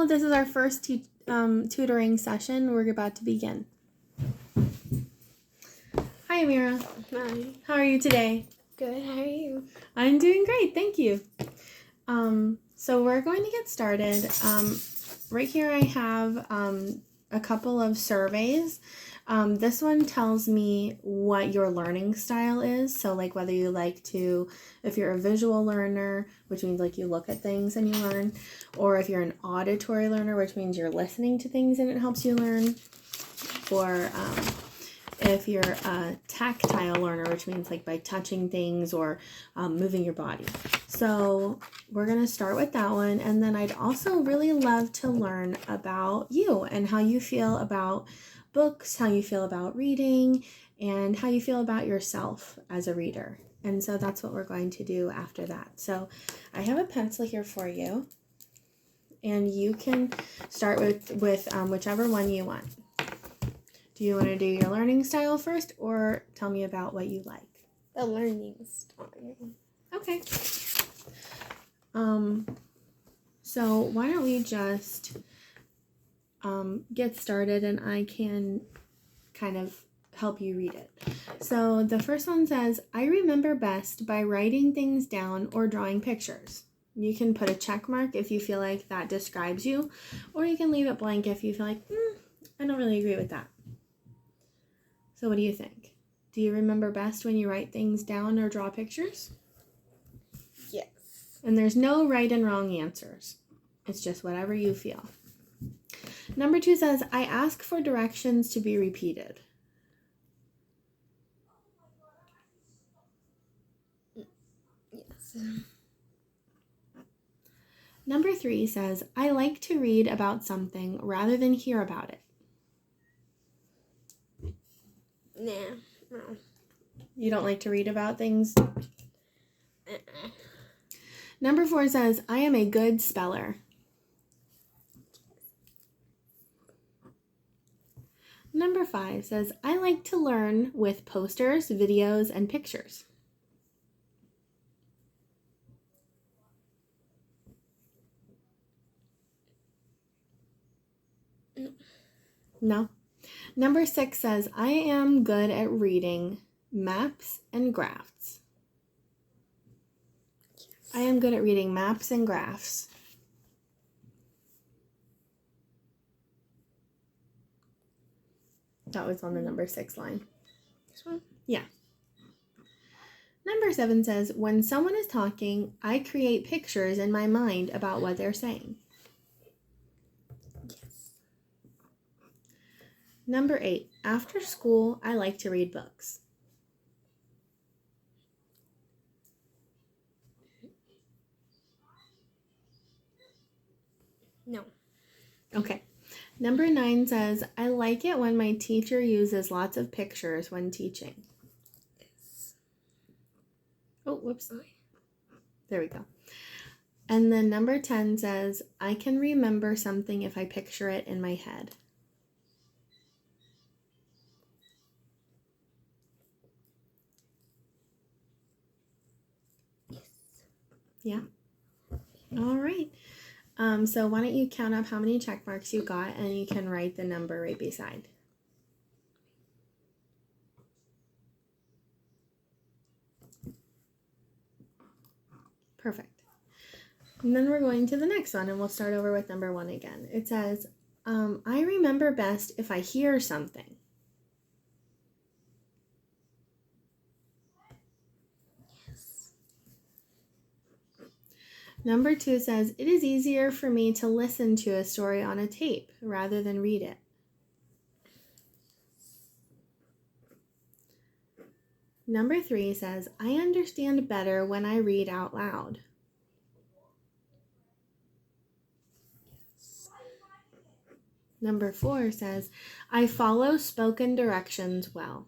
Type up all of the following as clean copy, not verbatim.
Hello, this is our first tutoring session. We're about to begin. Hi, Amira. Hi. How are you today? Good. How are you? I'm doing great, thank you. So we're going to get started. Right here I have a couple of surveys. This one tells me what your learning style is. So like whether you like to, if you're a visual learner, which means like you look at things and you learn, or if you're an auditory learner, which means you're listening to things and it helps you learn, or if you're a tactile learner, which means like by touching things or moving your body. So we're going to start with that one. And then I'd also really love to learn about you and how you feel about books, how you feel about reading, and how you feel about yourself as a reader. And so that's what we're going to do after that. So I have a pencil here for you. And you can start with whichever one you want. Do you want to do your learning style first or tell me about what you like? The learning style. Okay. So why don't we just get started and I can kind of help you read it. So the first one says, I remember best by writing things down or drawing pictures. You can put a check mark if you feel like that describes you, or you can leave it blank if you feel like, I don't really agree with that. So what do you think? Do you remember best when you write things down or draw pictures? Yes. And there's no right and wrong answers. It's just whatever you feel. Number 2 says, I ask for directions to be repeated. Yes. Number 3 says, I like to read about something rather than hear about it. Nah. No. You don't like to read about things? Number 4 says, I am a good speller. Number 5 says, I like to learn with posters, videos, and pictures. No. Number 6 says, I am good at reading maps and graphs. Yes. I am good at reading maps and graphs. That was on the number 6 line. This one? Yeah. Number 7 says, when someone is talking, I create pictures in my mind about what they're saying. Yes. Number 8, after school, I like to read books. No. Okay. Number 9 says, I like it when my teacher uses lots of pictures when teaching. Yes. Oh, whoops. There we go. And then number 10 says, I can remember something if I picture it in my head. Yes. Yeah. All right. So why don't you count up how many check marks you got and you can write the number right beside. Perfect. And then we're going to the next one and we'll start over with number 1 again. It says, I remember best if I hear something. Yes. Number 2 says, it is easier for me to listen to a story on a tape rather than read it. Number 3 says, I understand better when I read out loud. Yes. Number 4 says, I follow spoken directions well.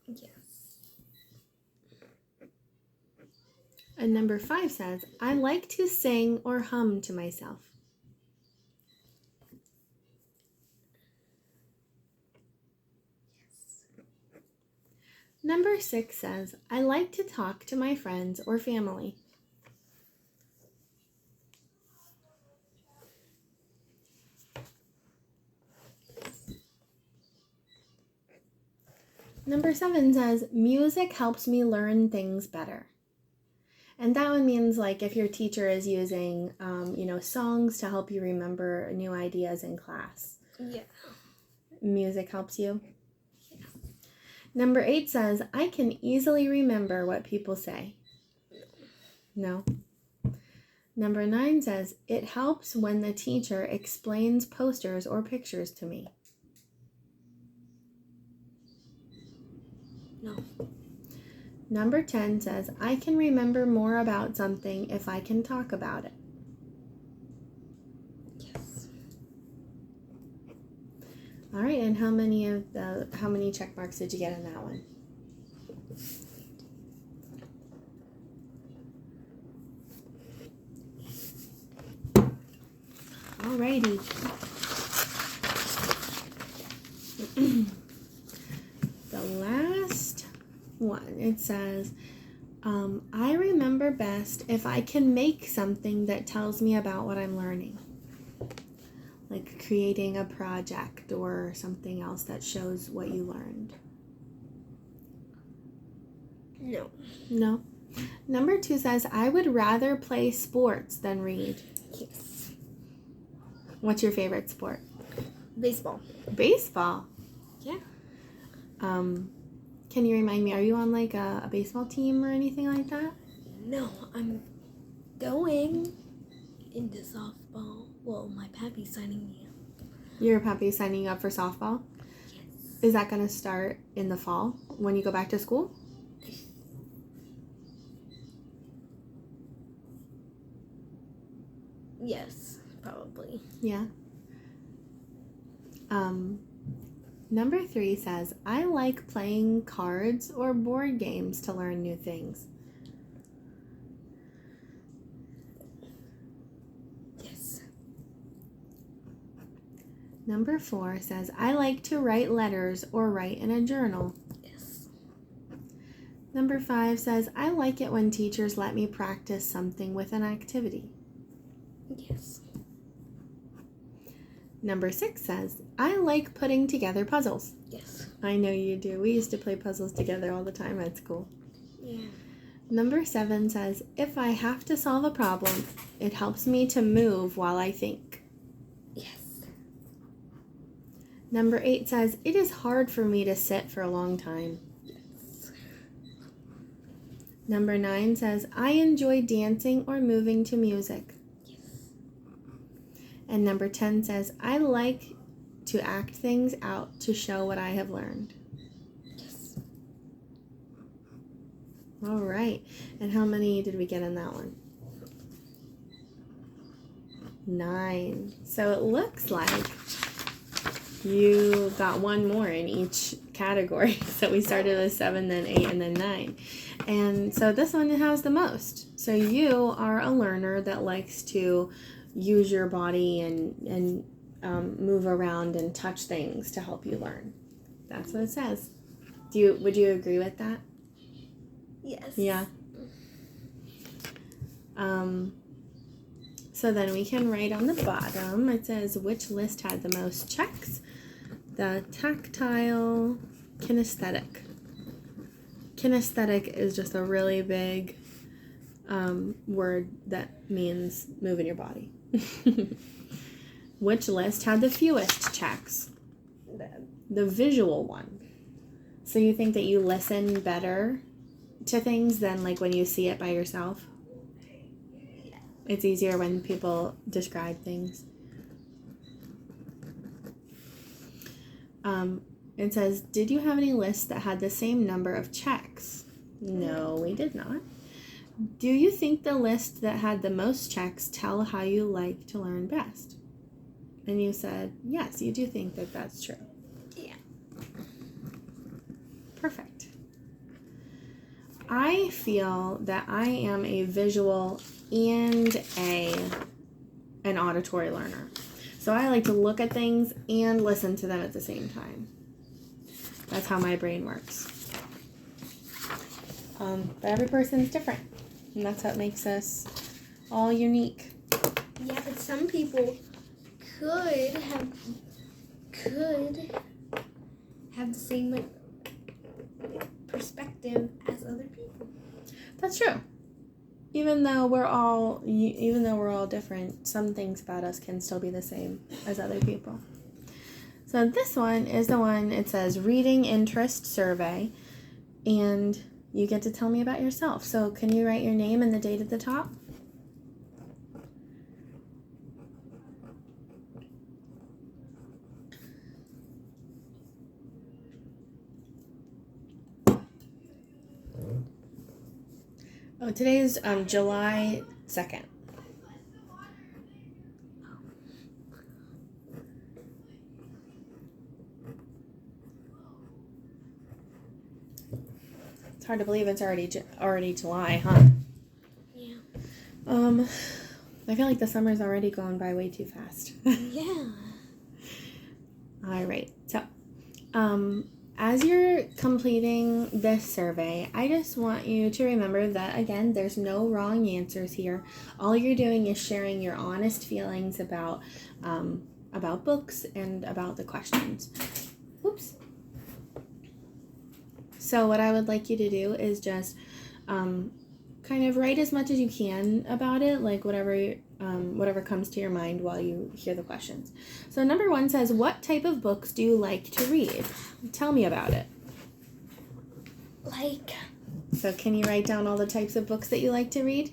Yes. And number 5 says, I like to sing or hum to myself. Yes. Number 6 says, I like to talk to my friends or family. Number 7 says, music helps me learn things better. And that one means like if your teacher is using, songs to help you remember new ideas in class. Yeah. Music helps you. Yeah. Number 8 says, I can easily remember what people say. No. Number 9 says, it helps when the teacher explains posters or pictures to me. No. Number 10 says, I can remember more about something if I can talk about it. Yes. All right, and how many check marks did you get in that one? Alrighty. The last one, it says, I remember best if I can make something that tells me about what I'm learning. Like creating a project or something else that shows what you learned. No. No. Number 2 says, I would rather play sports than read. Yes. What's your favorite sport? Baseball. Baseball. Yeah. Can you remind me, are you on like a baseball team or anything like that? No, I'm going into softball. Well, my pappy's signing me up. Your pappy's signing up for softball? Yes. Is that going to start in the fall when you go back to school? Yes, probably. Yeah. Number 3 says, I like playing cards or board games to learn new things. Yes. Number 4 says, I like to write letters or write in a journal. Yes. Number 5 says, I like it when teachers let me practice something with an activity. Yes. Number 6 says, I like putting together puzzles. Yes. I know you do. We used to play puzzles together all the time at school. Yeah. Number 7 says, if I have to solve a problem, it helps me to move while I think. Yes. Number 8 says, it is hard for me to sit for a long time. Yes. Number 9 says, I enjoy dancing or moving to music. Yes. And number 10 says, I like to act things out to show what I have learned. Yes. All right. And how many did we get in that one? 9. So it looks like you got one more in each category. So we started with 7, then 8, and then 9. And so this one has the most. So you are a learner that likes to use your body and move around and touch things to help you learn. That's what it says. Would you agree with that? Yes. Yeah. So then we can write on the bottom, it says which list had the most checks. The tactile, kinesthetic. Kinesthetic is just a really big word that means moving your body. Which list had the fewest checks? The visual one. So you think that you listen better to things than like when you see it by yourself? Yeah. It's easier when people describe things. It says, did you have any lists that had the same number of checks? No, we did not. Do you think the list that had the most checks tell how you like to learn best? And you said, yes, you do think that that's true. Yeah. Perfect. I feel that I am a visual and an auditory learner. So I like to look at things and listen to them at the same time. That's how my brain works. But every person's different. And that's what makes us all unique. Yeah, but some people could have the same perspective as other people. That's true. Even though we're all different, some things about us can still be the same as other people. So this one is the one, it says reading interest survey, and you get to tell me about yourself. So can you write your name and the date at the top? Oh, today is July 2nd. It's hard to believe it's already July, huh? Yeah. I feel like the summer's already gone by way too fast. Yeah. All right. So, as you're completing this survey, I just want you to remember that, again, there's no wrong answers here. All you're doing is sharing your honest feelings about books and about the questions. Oops. So what I would like you to do is just kind of write as much as you can about it, like whatever comes to your mind while you hear the questions. So number 1 says, what type of books do you like to read? Tell me about it. So can you write down all the types of books that you like to read?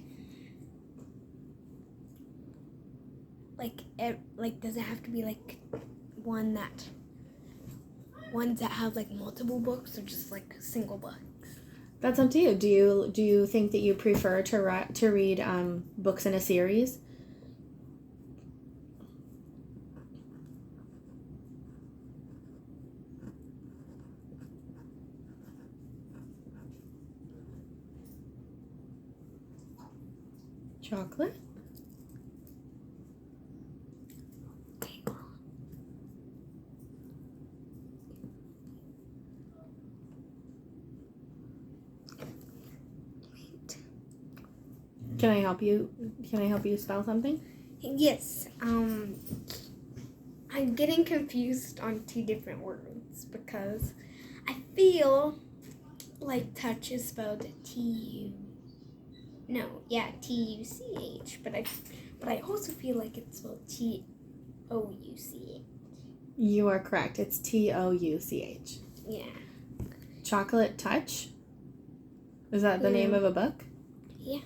Does it have to be like ones that have like multiple books, or just like single books? That's up to you. Do you think that you prefer to read books in a series? Chocolate? Can I help you spell something? Yes. I'm getting confused on 2 different words because I feel like touch is spelled Tuch, but I also feel like it's spelled Touch. You are correct. It's Touch. Yeah. Chocolate Touch? Is that the name of a book? Yeah.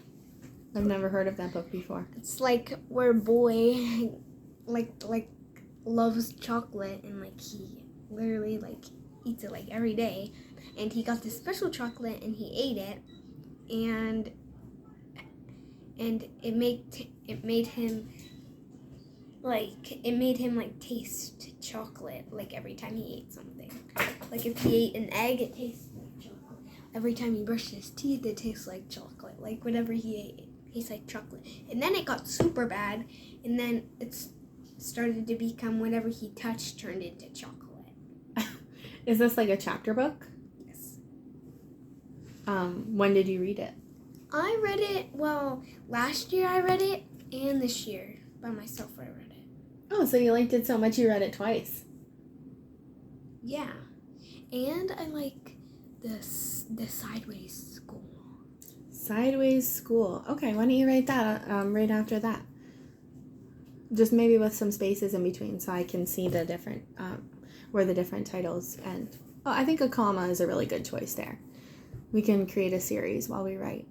I've never heard of that book before. It's like where a boy like loves chocolate, and like he literally like eats it like every day, and he got this special chocolate and he ate it, and it made him taste chocolate like every time he ate something. Like if he ate an egg, it tastes like chocolate. Every time he brushed his teeth, it tastes like chocolate. Like whatever he ate, it tastes like chocolate. And then it got super bad, and then it started to become whatever he touched turned into chocolate. Is this like a chapter book? Yes. When did you read it? I read it, last year I read it, and this year by myself I read it. Oh, so you liked it so much you read it twice. Yeah. And I like the Sideways School. Sideways School. Okay, why don't you write that right after that? Just maybe with some spaces in between so I can see the different, where the different titles end. Oh, I think a comma is a really good choice there. We can create a series while we write.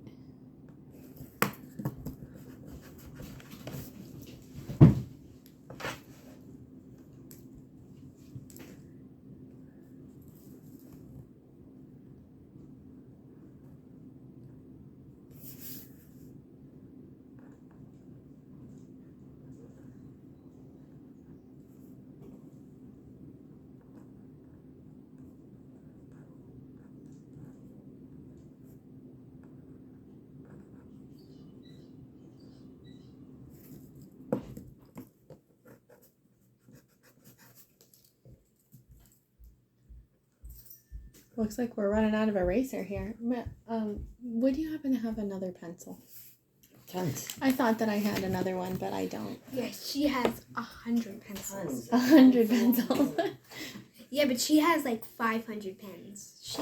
Looks like we're running out of eraser here. Would you happen to have another pencil? Tons. I thought that I had another one, but I don't. Yes, she has 100 pencils. 100 pencils. Yeah, but she has like 500 pens. I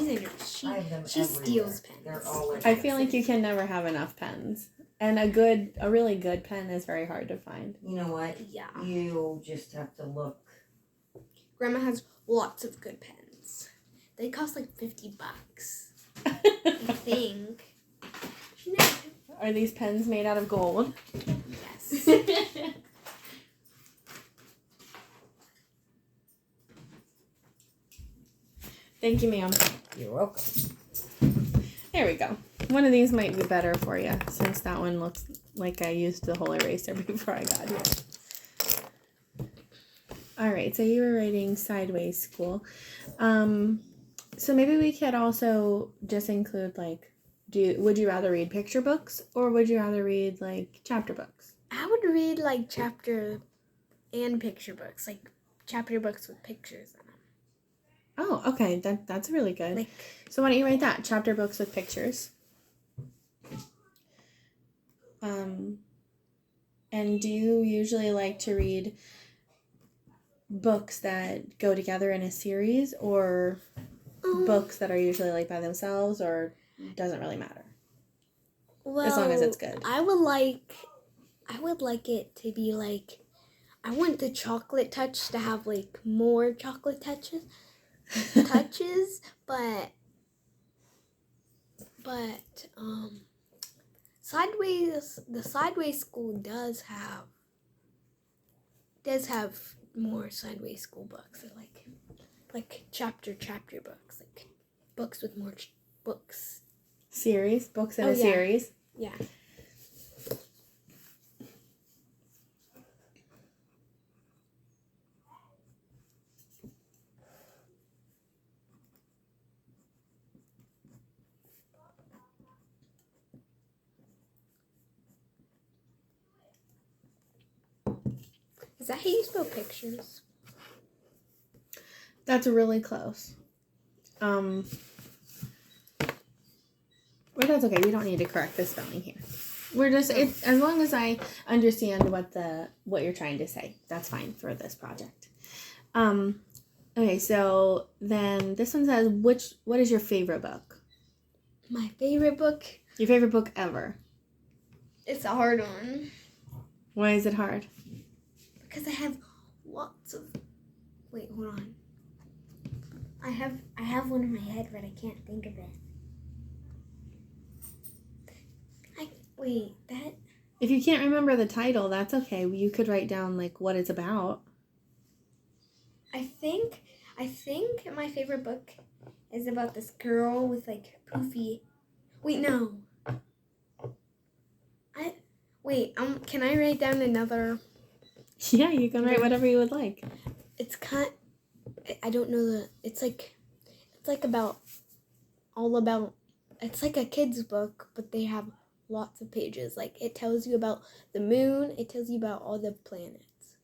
have them She steals pens. They're always. I feel like you can never have enough pens. And a really good pen is very hard to find. You know what? Yeah. You just have to look. Grandma has lots of good pens. They cost like $50, I think. No. Are these pens made out of gold? Yes. Thank you, ma'am. You're welcome. There we go. One of these might be better for you since that one looks like I used the whole eraser before I got here. All right, so you were writing Sideways School. So maybe we could also just include like, would you rather read picture books or would you rather read like chapter books? I would read like chapter and picture books, like chapter books with pictures in them. Oh, okay, that's really good. Like, so why don't you write that? Chapter books with pictures. And do you usually like to read books that go together in a series or books that are usually like by themselves, or doesn't really matter? well, as long as it's good. I would like it to be like, I want the chocolate touch to have like more chocolate touches, but the Sideways School does have more Sideways School books, like chapter books, like books with more books. Series, books in Oh, a yeah. series. Yeah. Is that how you spell pictures? That's really close. But that's okay. We don't need to correct the spelling here. We're just as long as I understand what you're trying to say, that's fine for this project. Okay, so then this one says what is your favorite book? My favorite book? Your favorite book ever? It's a hard one. Why is it hard? Because I have lots of. Wait, hold on. I have one in my head, but I can't think of it. That. If you can't remember the title, that's okay. You could write down like what it's about. I think my favorite book is about this girl with like poofy. Wait, no. Can I write down another? Yeah, you can write whatever you would like. It's I don't know it's like about it's like a kid's book, but they have lots of pages. Like it tells you about the moon, it tells you about all the planets.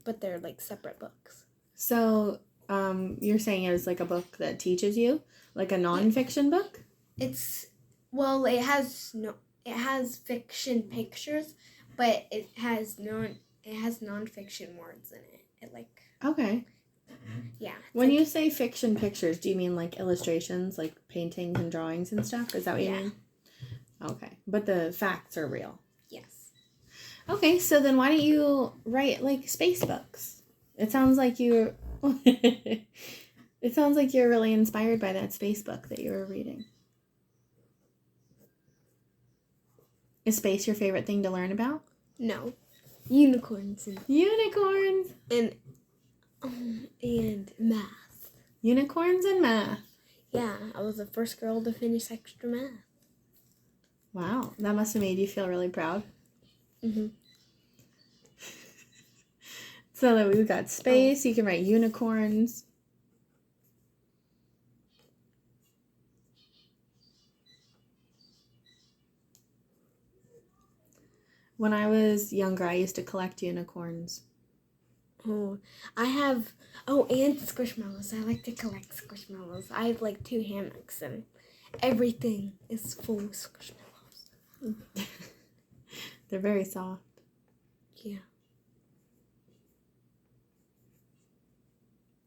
But they're like separate books. So, you're saying it was like a book that teaches you, like a nonfiction book? It has fiction pictures, but it has nonfiction words in it. Okay. Yeah. When you say fiction pictures, do you mean like illustrations, like paintings and drawings and stuff? Is that what you mean? Okay. But the facts are real. Yes. Okay, so then why don't you write like space books? It sounds like you're really inspired by that space book that you were reading. Is space your favorite thing to learn about? No. Unicorns and math. Unicorns and math. Yeah, I was the first girl to finish extra math. Wow, that must have made you feel really proud. Mm-hmm. So that we've got space, you can write unicorns. When I was younger, I used to collect unicorns. And squishmallows. I like to collect squishmallows. I have like 2 hammocks and everything is full of squishmallows. They're very soft. Yeah.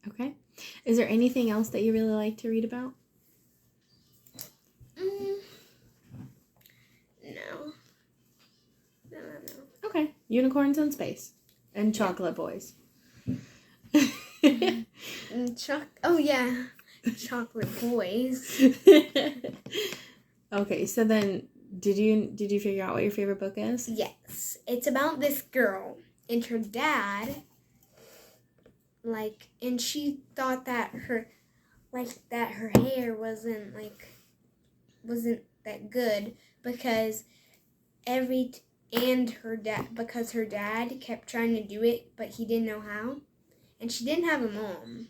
Okay. Is there anything else that you really like to read about? No. No. Okay. Unicorns in space. And chocolate boys. Oh yeah, chocolate boys. Okay, so then did you figure out what your favorite book is? Yes, it's about this girl and her dad. And she thought that her hair wasn't that good because her dad kept trying to do it, but he didn't know how, and she didn't have a mom.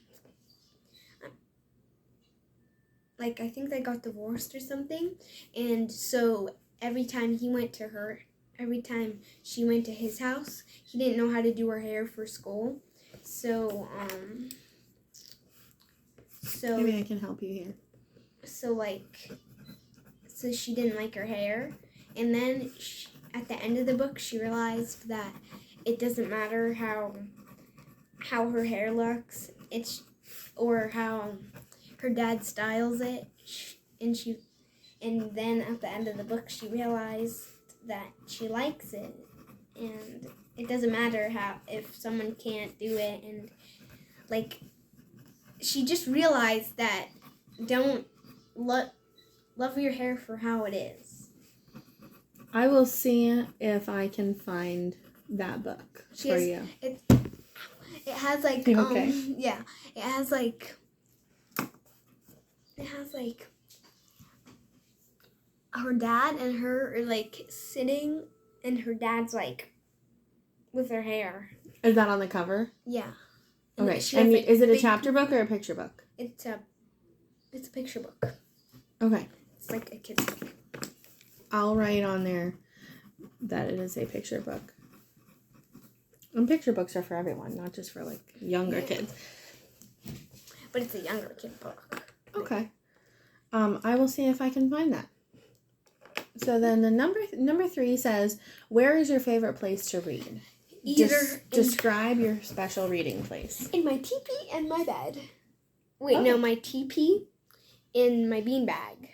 I think they got divorced or something, and so every time she went to his house, he didn't know how to do her hair for school. So Maybe I can help you here. So she didn't like her hair, and then at the end of the book, she realized that it doesn't matter how her hair looks, or how her dad styles it, and then at the end of the book, she realized that she likes it, and it doesn't matter if someone can't do it, and she just realized that don't love your hair for how it is. I will see if I can find that book for you. It has okay? Yeah, it has her dad and her are sitting, and her dad's with her hair. Is that on the cover? Yeah. Okay. And is it a chapter book or a picture book? It's a picture book. Okay. It's like a kid's book. I'll write on there that it is a picture book. And picture books are for everyone, not just for younger kids. But it's a younger kid book. Okay. I will see if I can find that. So then the number 3 says, where is your favorite place to read? Describe your special reading place. In my teepee and my bed. Wait, no, my teepee in my beanbag.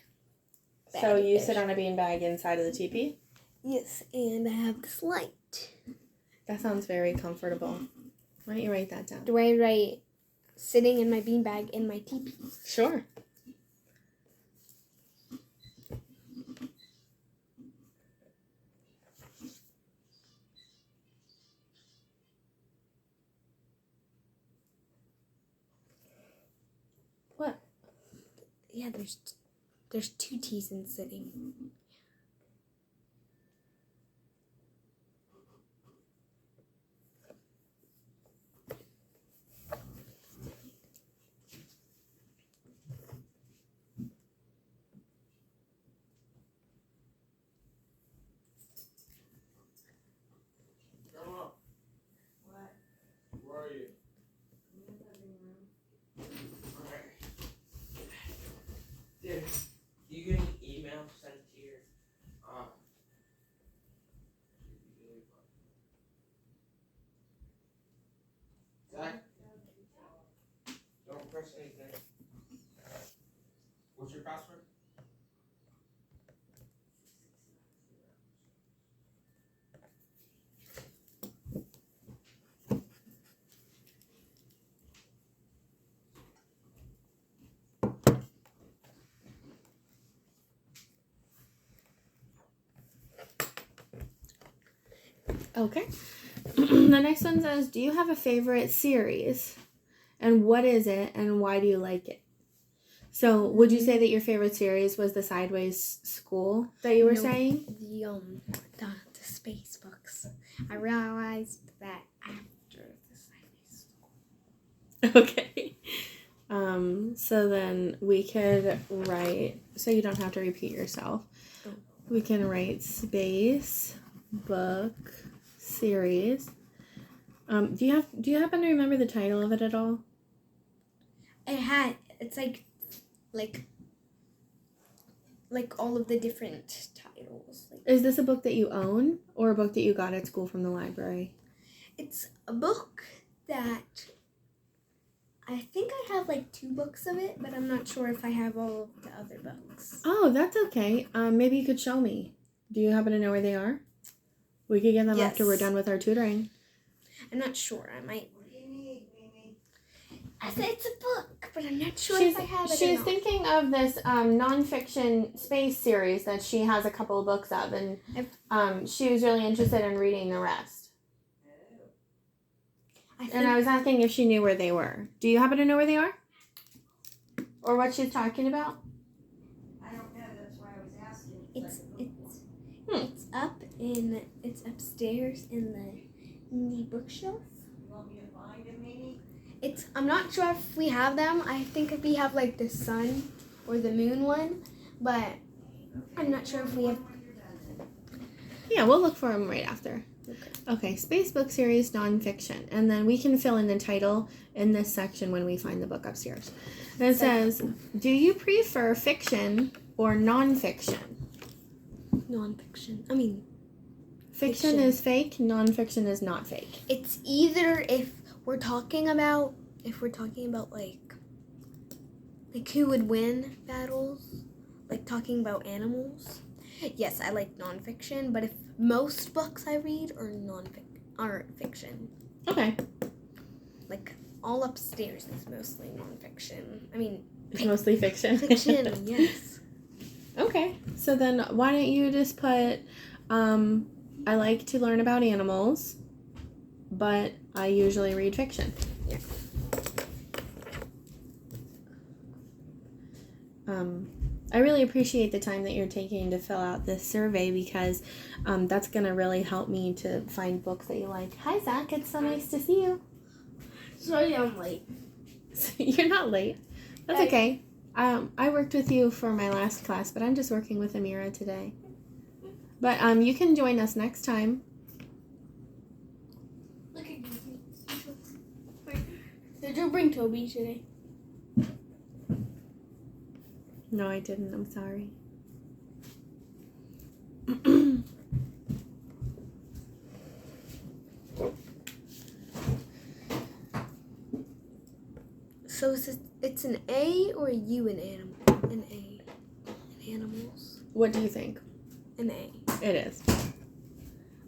So you sit on a beanbag inside of the teepee? Yes, and I have this light. That sounds very comfortable. Why don't you write that down? Do I write sitting in my beanbag in my teepee? Sure. What? Yeah, there's 2 T's in sitting. Did you get an email sent to your Zach? Don't press anything. What's your password? Okay. The next one says, do you have a favorite series? And what is it and why do you like it? So would you say that your favorite series was the Sideways School that you were saying? The space books. I realized that after the Sideways School. Okay. So then we could write, so you don't have to repeat yourself. We can write space book series. Do you happen to remember the title of it at all? It's like all of the different titles. Is this a book that you own or a book that you got at school from the library? It's a book that I think I have like 2 books of it, but I'm not sure if I have all of the other books. Oh, that's okay. Maybe you could show me. Do you happen to know where they are? We could get them after we're Yes. done with our tutoring. I'm not sure. I might. I said it's a book, but I'm not sure She's if I have it or she's not. thinking of this nonfiction space series that she has a couple of books of, and she was really interested in reading the rest. And I was asking if she knew where they were. Do you happen to know where they are? Or what she's talking about? I don't know. That's why I was asking. It's upstairs in the bookshelf. You want me to find them, Mimi? I'm not sure if we have them. I think we have like the sun or the moon one, but I'm not sure if we have. Yeah, we'll look for them right after. Okay, Space Book Series Nonfiction. And then we can fill in the title in this section when we find the book upstairs. And it says, do you prefer fiction or nonfiction? Nonfiction. Fiction is fake, nonfiction is not fake. It's either if we're talking about like who would win battles, like talking about animals. Yes, I like nonfiction, but if most books I read are fiction. Okay. Like all upstairs is mostly nonfiction. It's mostly fiction. Fiction, yes. Okay. So then why don't you just put, I like to learn about animals, but I usually read fiction. Yeah. I really appreciate the time that you're taking to fill out this survey because that's going to really help me to find books that you like. Hi, Zach. It's so nice to see you. Sorry I'm late. You're not late. That's okay. I worked with you for my last class, but I'm just working with Amira today. But you can join us next time. Look at Wait, did you bring Toby today? No, I didn't. I'm sorry. So it's an A or a U in animal? An A in animals. What do you think? An A. It is.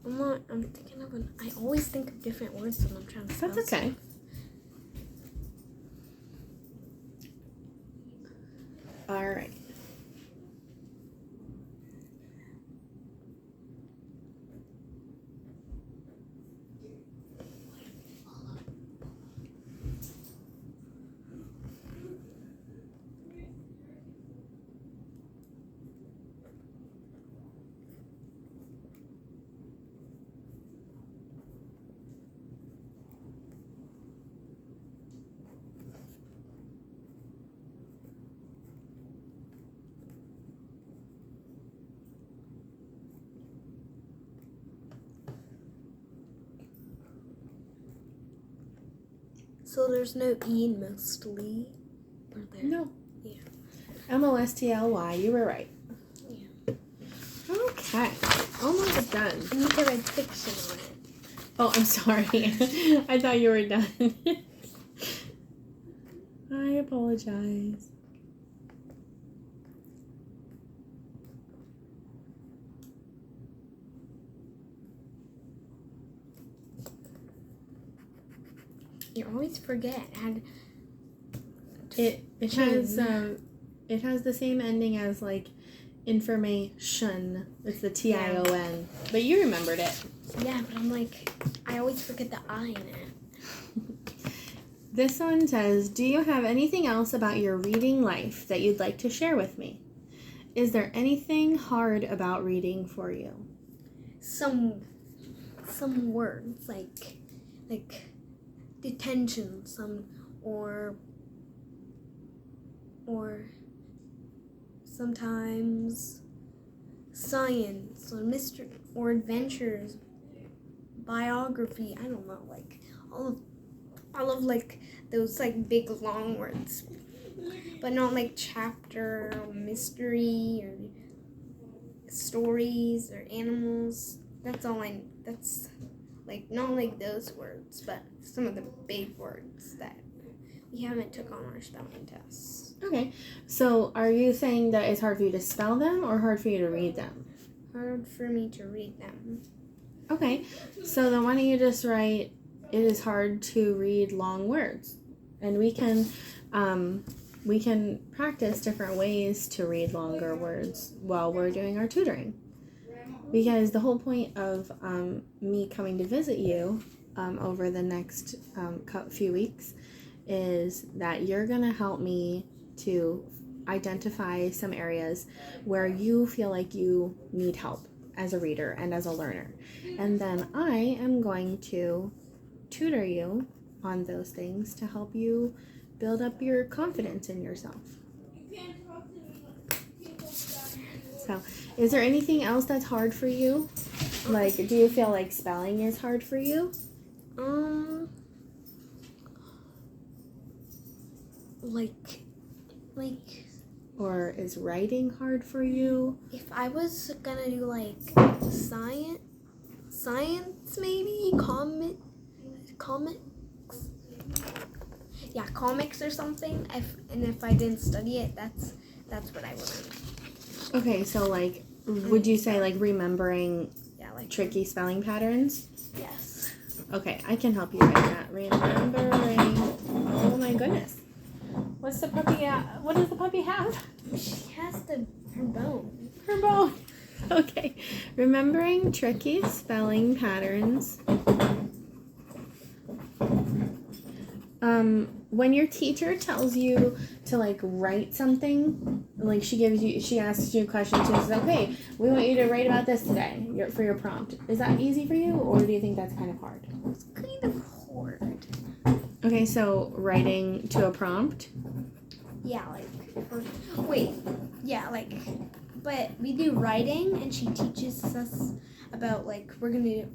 I'm thinking of I always think of different words when I'm trying to spell. That's okay. All right. So there's no E in mostly? Or there? No. Yeah. MOSTLY. You were right. Yeah. Okay. Almost done. I need to write fiction on it. Oh, I'm sorry. I thought you were done. I apologize. You always forget. It has the same ending as like information. It's the TION. But you remembered it. Yeah, but I always forget the I in it. This one says, do you have anything else about your reading life that you'd like to share with me? Is there anything hard about reading for you? Some words like detention, or sometimes science or mystery or adventures, biography. I don't know, like all of like those like big long words, but not like chapter or mystery or stories or animals. That's like not like those words, but some of the big words that We haven't took on our spelling tests. Okay. So are you saying that it's hard for you to spell them or hard for you to read them? Hard for me to read them. Okay. So then why don't you just write, it is hard to read long words. And we can practice different ways to read longer words while we're doing our tutoring. Because the whole point of me coming to visit you over the next few weeks is that you're going to help me to identify some areas where you feel like you need help as a reader and as a learner. And then I am going to tutor you on those things to help you build up your confidence in yourself. So, is there anything else that's hard for you? Like, do you feel like spelling is hard for you? Like Or is writing hard for you? if I was gonna do like science maybe, comics. Yeah, comics or something. If I didn't study it, that's what I would learn. Okay, so like, would you say like remembering Like tricky spelling patterns? yes. Okay, I can help you write that. Remembering. Oh my goodness. What's the puppy? What does the puppy have? She has her bone. Her bone. Okay. Remembering tricky spelling patterns. When your teacher tells you to like write something, like she asks you questions, she says, okay, we want you to write about this today for your prompt. Is that easy for you, or do you think that's kind of hard? It's kind of hard. Okay, so writing to a prompt. Yeah, but we do writing, and she teaches us about like we're gonna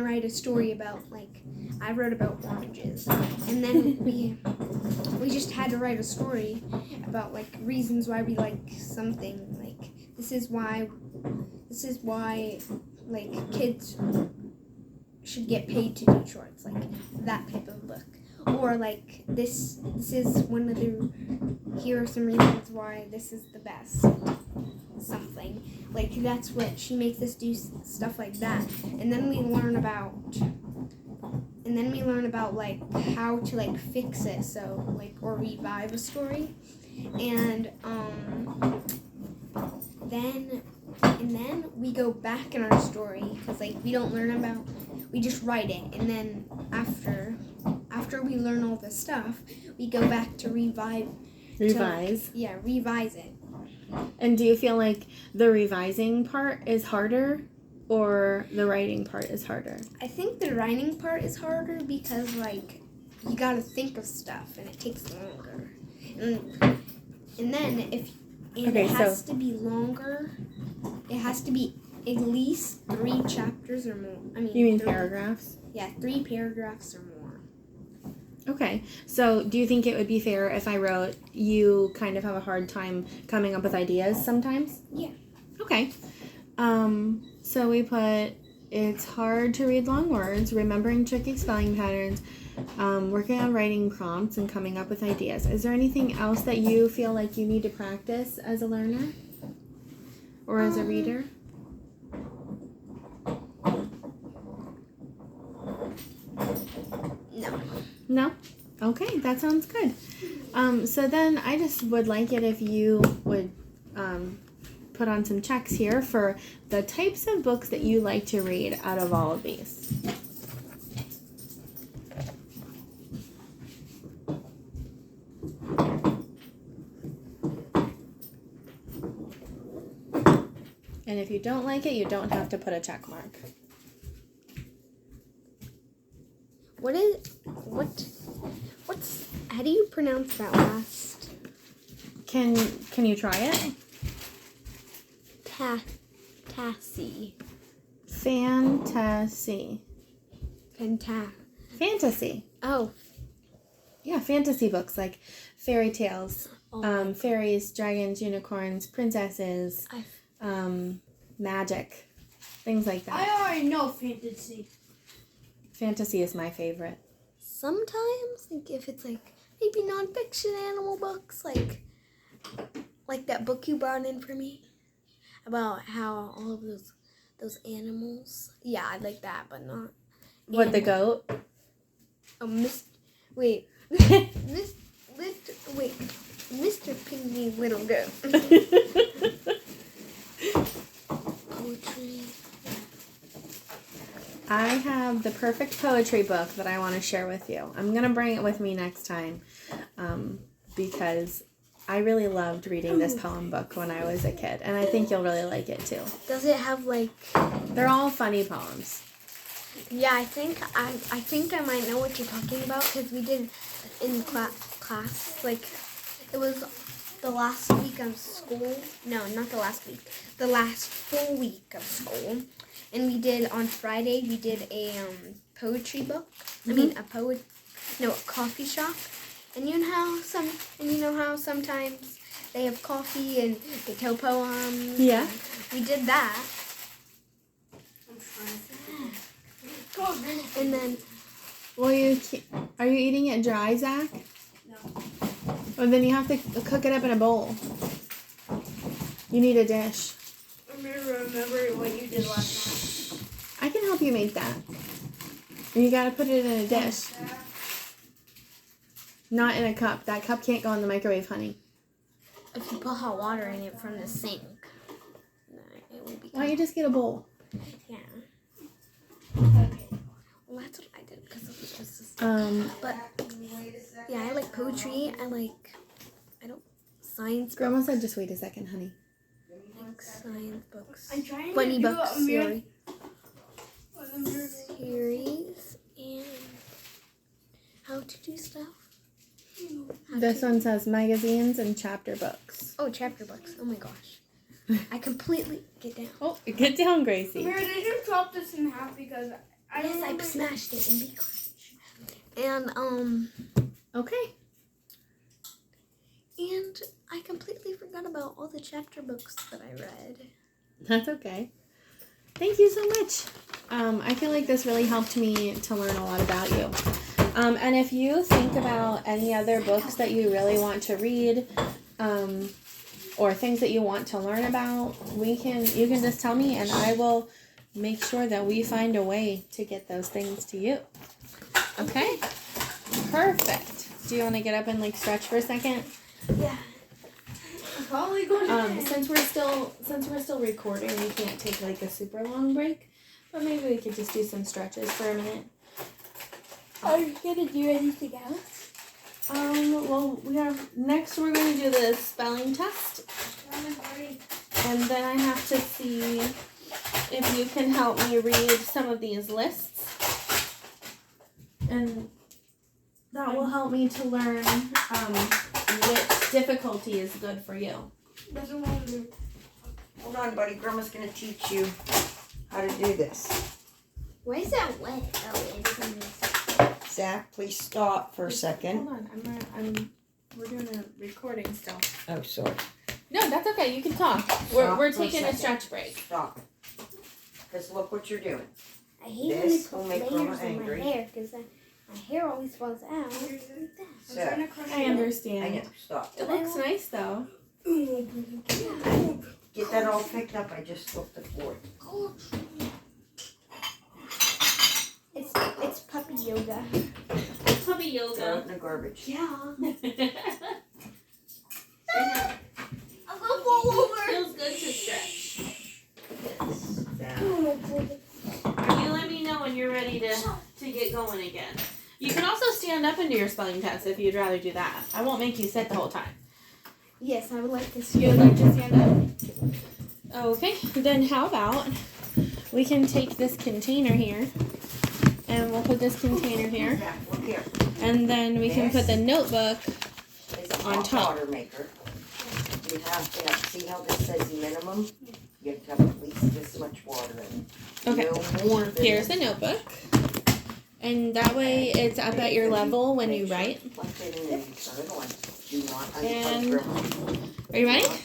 write a story about like I wrote about oranges, and then we just had to write a story about like reasons why we like something. Like this is why like kids should get paid to do shorts, like that type of book. Or like this is one of the here are some reasons why this is the best something. Like that's what she makes us do, stuff like that. And then we learn about like how to like fix it, so like or revive a story. And then we go back in our story because like we just write it, and then after we learn all this stuff, we go back to revise. Revise it. And do you feel like the revising part is harder or the writing part is harder? I think the writing part is harder because like you gotta think of stuff and it takes longer. And then it has to be longer. It has to be at least 3 chapters or more. You mean paragraphs? Yeah, 3 paragraphs or more. Okay, so do you think it would be fair if I wrote, you kind of have a hard time coming up with ideas sometimes? Yeah. Okay. So we put, it's hard to read long words, remembering tricky spelling patterns, working on writing prompts, and coming up with ideas. Is there anything else that you feel like you need to practice as a learner or as a reader? No? Okay, that sounds good. So then I just would like it if you would put on some checks here for the types of books that you like to read out of all of these. And if you don't like it, you don't have to put a check mark. How do you pronounce that last? Can you try it? Fantasy. Fantasy. Oh. Yeah, fantasy books like fairy tales, fairies, dragons, unicorns, princesses, magic, things like that. I already know fantasy. Fantasy is my favorite. Sometimes, like if it's like maybe nonfiction animal books, like that book you brought in for me about how all of those animals. Yeah, I'd like that, but not. What, the goat? Oh, wait, Mr. Pygmy Little Goat. Poetry. I have the perfect poetry book that I want to share with you. I'm going to bring it with me next time because I really loved reading this poem book when I was a kid, and I think you'll really like it too. Does it have like? They're all funny poems. Yeah, I think I might know what you're talking about because we did in class. Like, it was the last week of school. No, not the last week. The last full week of school, and we did on Friday. We did a poetry book. Mm-hmm. I mean, a coffee shop. And you know how sometimes they have coffee and they tell poems. Yeah. We did that. And then, Well, are you eating it dry, Zach? No. Well, then you have to cook it up in a bowl. You need a dish. remember what you did last night. I can help you make that. You gotta put it in a dish. Not in a cup. That cup can't go in the microwave, honey. If you put hot water in it from the sink, then it will be. Why don't you just get a bowl? Yeah. Okay. Well, that's what I did because it was just. But yeah, I like poetry. I like science. Grandma said just wait a second, honey. I like science books. I'm trying Funny to do books a mirror. series and how to do stuff. This one says magazines and chapter books. Oh, chapter books. Oh my gosh. I completely get down. Oh, get down, Gracie. Mira, did you chop this in half because I Yes, don't I remember. smashed it in Big Crunch. And Okay. and I completely forgot about all the chapter books that I read. That's okay. Thank you so much. I feel like this really helped me to learn a lot about you. And if you think about any other books that you really want to read, or things that you want to learn about, you can just tell me and I will make sure that we find a way to get those things to you. Okay? Perfect. Do you want to get up and stretch for a second? Yeah. I'm probably going to. Since we're still recording, we can't take a super long break, but maybe we could just do some stretches for a minute. Are you gonna do anything else? Well, next we're going to do the spelling test, and then I have to see if you can help me read some of these lists, and that will help me to learn which difficulty is good for you. Doesn't want to do. Hold on, buddy. Grandma's gonna teach you how to do this. Why is that wet? Oh, it's in this. Zach, please stop for a second. Hold on, we're doing a recording still. Oh, sorry. No, that's okay. You can talk. Stop We're for a taking a second. stretch break. Stop. Because look what you're doing. I hate This when will they make put Grandma layers in my angry. hair because my hair always falls out. Like that. So, I'm trying to crush I it. I understand. know. Stop. It looks nice though. Get that all picked up. I just swept the floor. It's puppy yoga. Puppy Throw it yoga. in the garbage. Yeah. I'm gonna fall over. Feels good to stretch. Zach. You let me know when you're ready to get going again. You can also stand up and do your spelling test if you'd rather do that. I won't make you sit the whole time. Yes, I would like to see. You would like to stand up? Okay, then how about we can take this container here and we'll put this container here, Zach, look here. and then we can put the notebook. It's a On hot top. water maker. You have to see how this says minimum? You have to have at least this much water in it. Okay. No more than Here's the notebook, and that way it's up at your level when you write. Plug it in and turn it on. Do not And- unplug Grandma's. Are you ready? Do not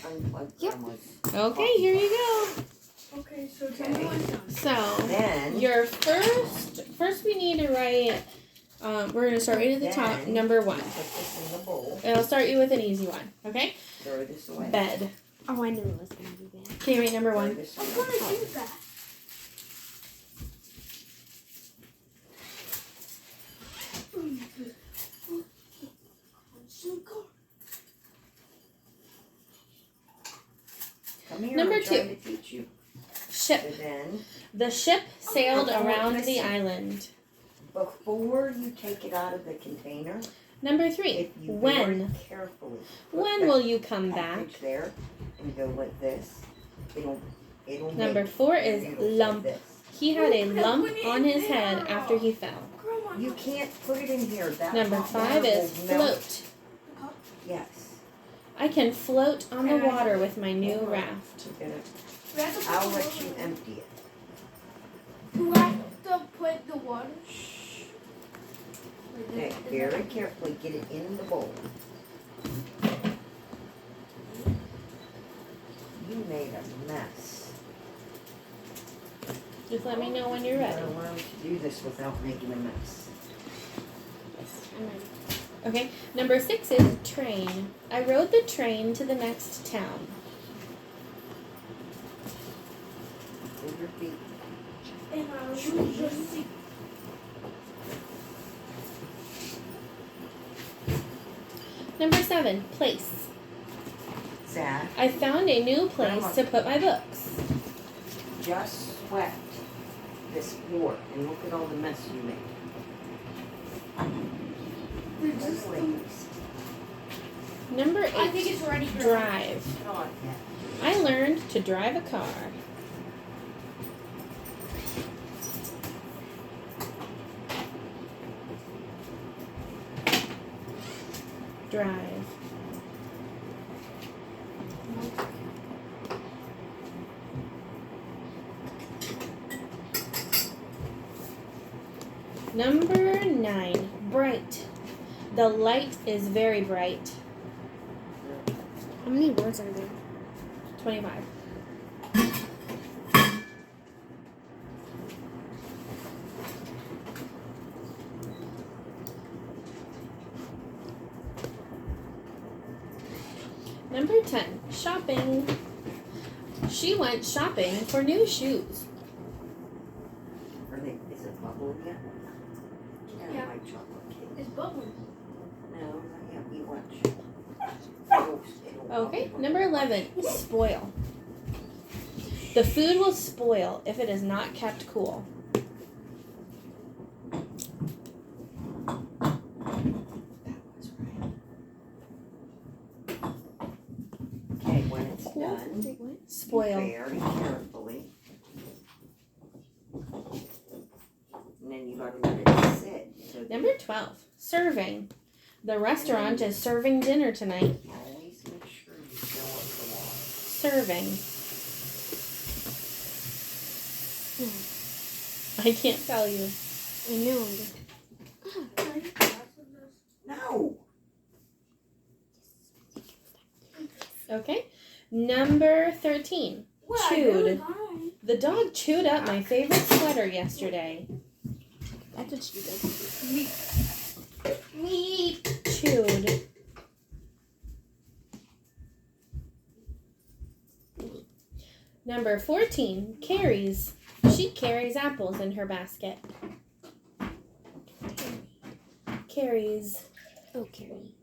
unplug Yep. Grandma's. Okay, here you go. Okay, so tell me what's done. So Then, your first we need to write We're going to start right at the top. Then- Number 1. Put this in the bowl. And I'll start you with an easy one. Okay? Throw this away. Bed. Oh, I knew it was gonna be bad. Can you write number Throw 1? this I'm away. gonna do that. Come here. Number I'm trying 2. to teach you. Ship. So then, The ship sailed Oh, around the listen. island. before you take it out of the container, Number 3. if you When? very carefully put When that will you come back? package there and go like this, it'll Number make 4 is noodles like lump. this. He had a Put lump it on in his head there. after he fell. Grandma, You can't put it in here. That Number hot 5 water is will melt. float. Yes. I can float on the Can I- water with my new raft. You're gonna- we have to put I'll the let water you in. empty it. Do I have to put the water? Okay, very carefully get it in the bowl. You made a mess. Just let me know when you're You're ready. gonna learn to do this without making a mess. I'm ready. Okay, number 6 is train. I rode the train to the next town. Move your feet. And I was just Number 7, place. Zach, I found a new place to put my books. just swept this floor and look at all the mess you made. Please. Number 8, I think it's ready. drive. God, I learned to drive a car. Drive. Number 9, bright. The light is very bright. How many words are there? 25. Number 10, shopping. She went shopping for new shoes. Is it bubbling yet? Yeah. My chocolate cake. It's bubbling. No, not yet. You watch. Okay, number 11, spoil. The food will spoil if it is not kept cool. Okay, when it's done, Spoil. very carefully. And then you gotta let it sit. So that Number 12, serving. The restaurant is serving dinner tonight. always make sure you fill up the water. Serving. I can't tell you. I know. I'm just... No. Okay. Number 13, chewed. The dog chewed up my favorite sweater yesterday. That's what she did. Me. Chewed. Number 14, carries. She carries apples in her basket. Carries. Oh, Carrie.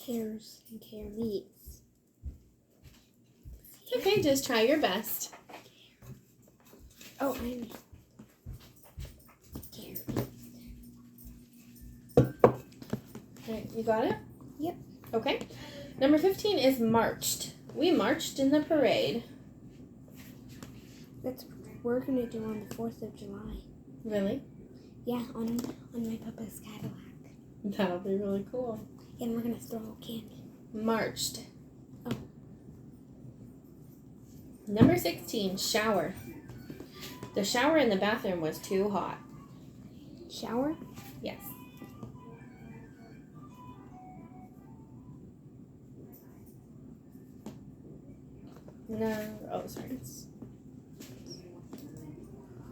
Cares and care meets. Okay, just try your best. Oh, I'm care. Okay, you got it? Yep. Okay. Number 15 is marched. We marched in the parade. That's what we're gonna do on the 4th of July. Really? Yeah, on my papa's Cadillac. That'll be really cool. And we're gonna throw candy. Marched. Oh. Number 16, shower. The shower in the bathroom was too hot. Shower? Yes. No. Oh, sorry.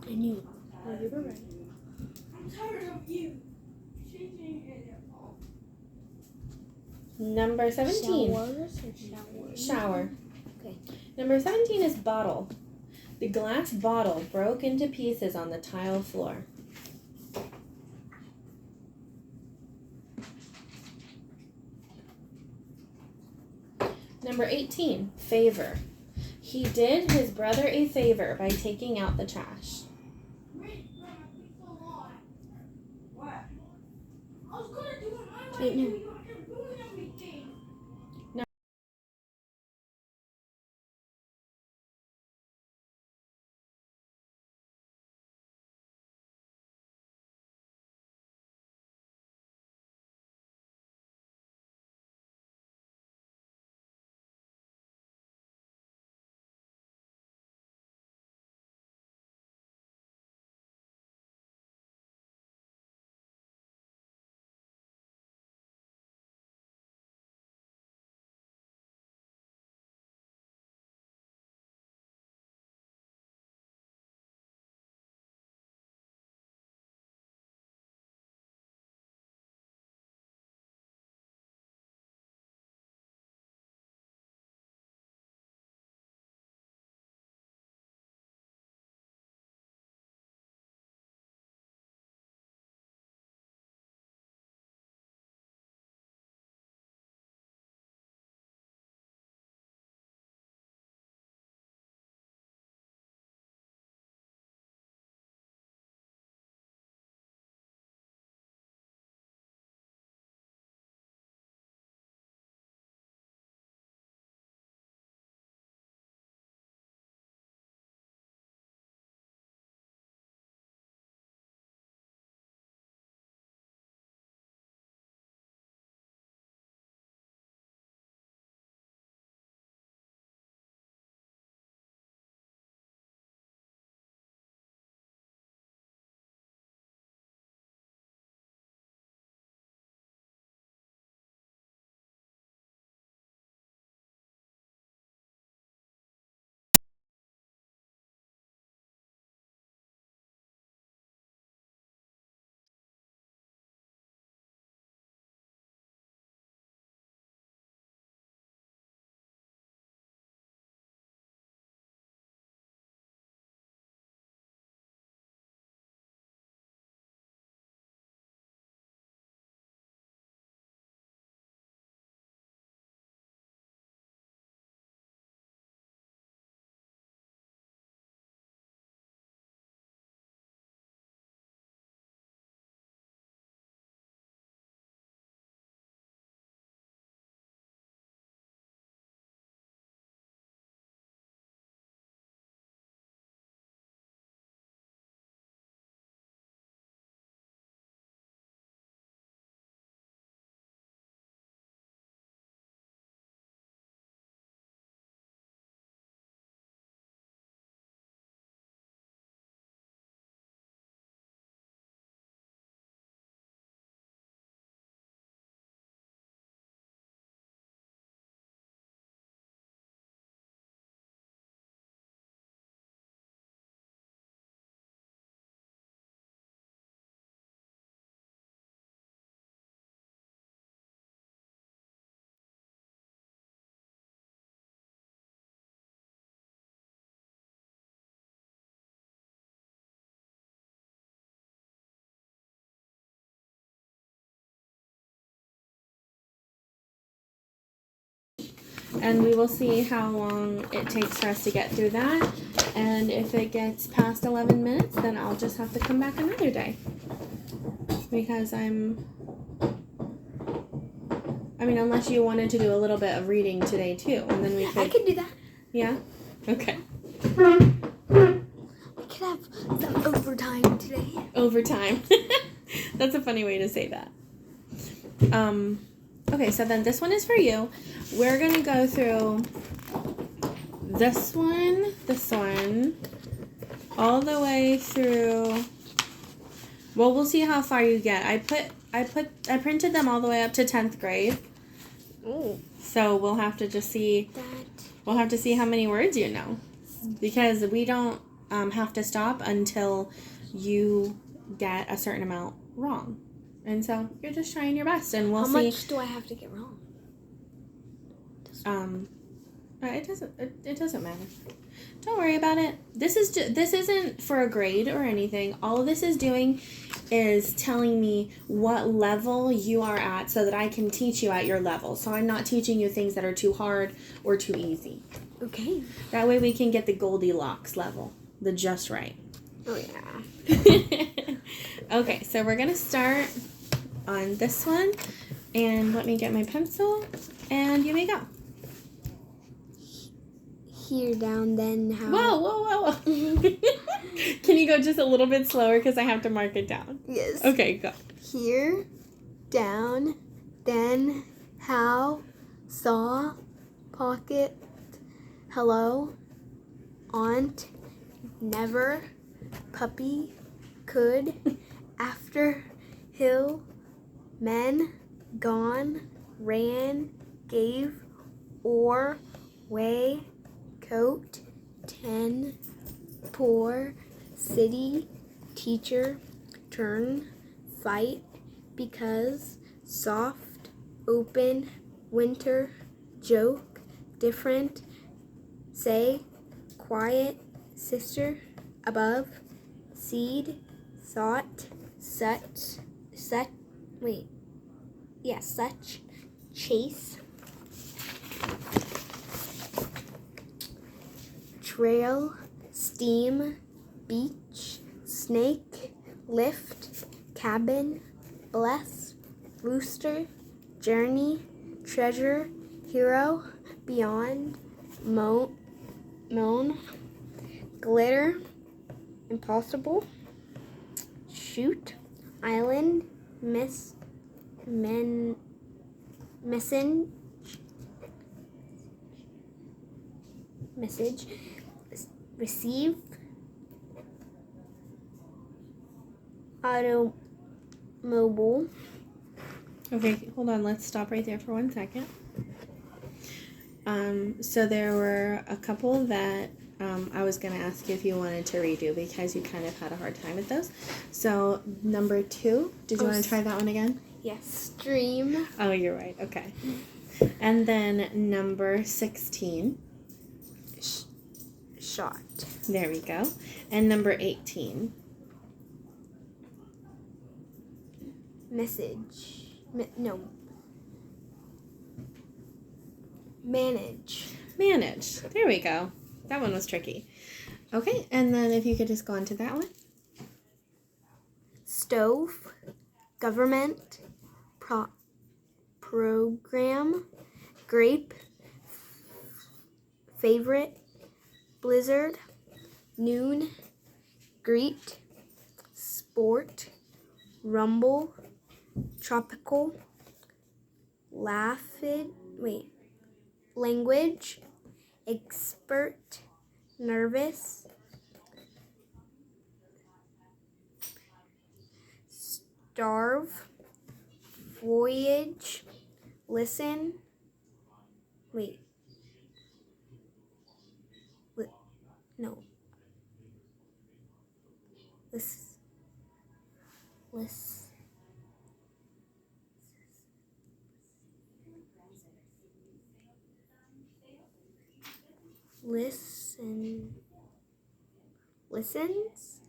I knew. Oh, you were right. I'm tired of you changing it. Number 17. Showers or showers? Shower. Okay. Number 17 is bottle. The glass bottle broke into pieces on the tile floor. Number 18, favor. He did his brother a favor by taking out the trash. Wait, Grandma, it's a lot. What? I was gonna do it my way. Wait, no. You have to ruin everything. And we will see how long it takes for us to get through that. And if it gets past 11 minutes, then I'll just have to come back another day. Because I mean, unless you wanted to do a little bit of reading today too, and then we could. I could do that. Yeah? Okay. I could have some overtime today. Overtime. That's a funny way to say that. Okay, so then this one is for you. We're going to go through this one, all the way through. Well, we'll see how far you get. I printed them all the way up to 10th grade. Oh. So we'll have to just see. That We'll have to see how many words you know. Because we don't have to stop until you get a certain amount wrong. And so you're just trying your best, and we'll How see. much do I have to get wrong? It doesn't matter. Don't worry about it. This isn't for a grade or anything. All of this is doing is telling me what level you are at so that I can teach you at your level. So I'm not teaching you things that are too hard or too easy. Okay. That way we can get the Goldilocks level, the just right. Oh yeah. Okay, so we're gonna start on this one, and let me get my pencil, and you may go. Here, down, then, how. Whoa. Can you go just a little bit slower because I have to mark it down? Yes. Okay, go. Here, down, then, how, saw, pocket, hello, aunt, never, puppy, could, after, hill, men, gone, ran, gave, or, way, coat, 10, poor, city, teacher, turn, fight, because, soft, open, winter, joke, different, say, quiet, sister, above, seed, thought, such, chase, trail, steam, beach, snake, lift, cabin, bless, rooster, journey, treasure, hero, beyond, moan, glitter, impossible, shoot, island, message, receive, automobile. Okay, hold on. Let's stop right there for 1 second. So there were a couple that I was going to ask you if you wanted to redo because you kind of had a hard time with those. So number 2, did you want to try that one again? Yes, stream. Oh, you're right. Okay. And then number 16. Shot. There we go. And number 18. Message. Manage. Manage. There we go. That one was tricky. Okay, and then if you could just go on to that one. Stove. Government. Program. Grape. Favorite. Blizzard. Noon. Greet. Sport. Rumble. Tropical. Language. Expert. Nervous. Starve. Voyage. Listen. No. Listens.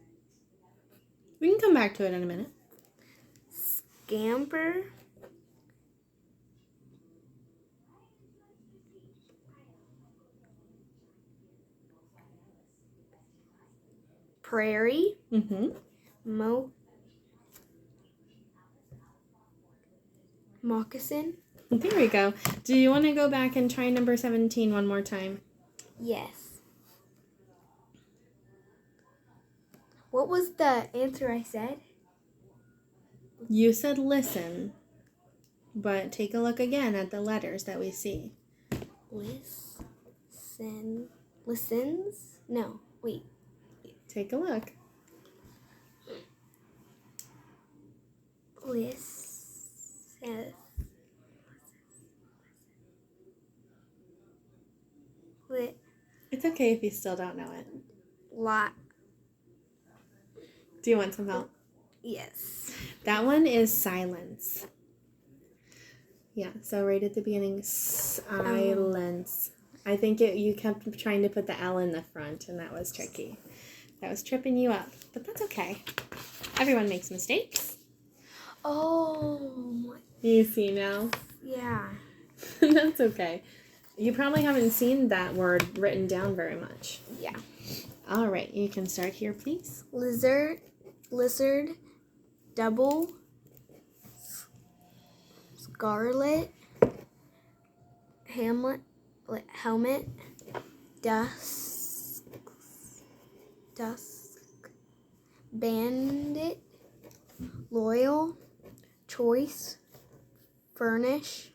We can come back to it in a minute. Scamper. Prairie. Mm-hmm. Moccasin. There we go. Do you want to go back and try number 17 one more time? Yes. What was the answer I said? You said listen, but take a look again at the letters that we see. Listens? No, wait. Take a look. It's okay if you still don't know it. Lot. Do you want some help? Yes. That one is silence. Yeah, so right at the beginning, silence. I think you kept trying to put the L in the front, and that was tricky. That was tripping you up, but that's okay. Everyone makes mistakes. Oh, You see now? yeah. That's okay. You probably haven't seen that word written down very much. Yeah. All right, you can start here, please. Lizard, double, scarlet, helmet, dusk, bandit, loyal, choice, furnish,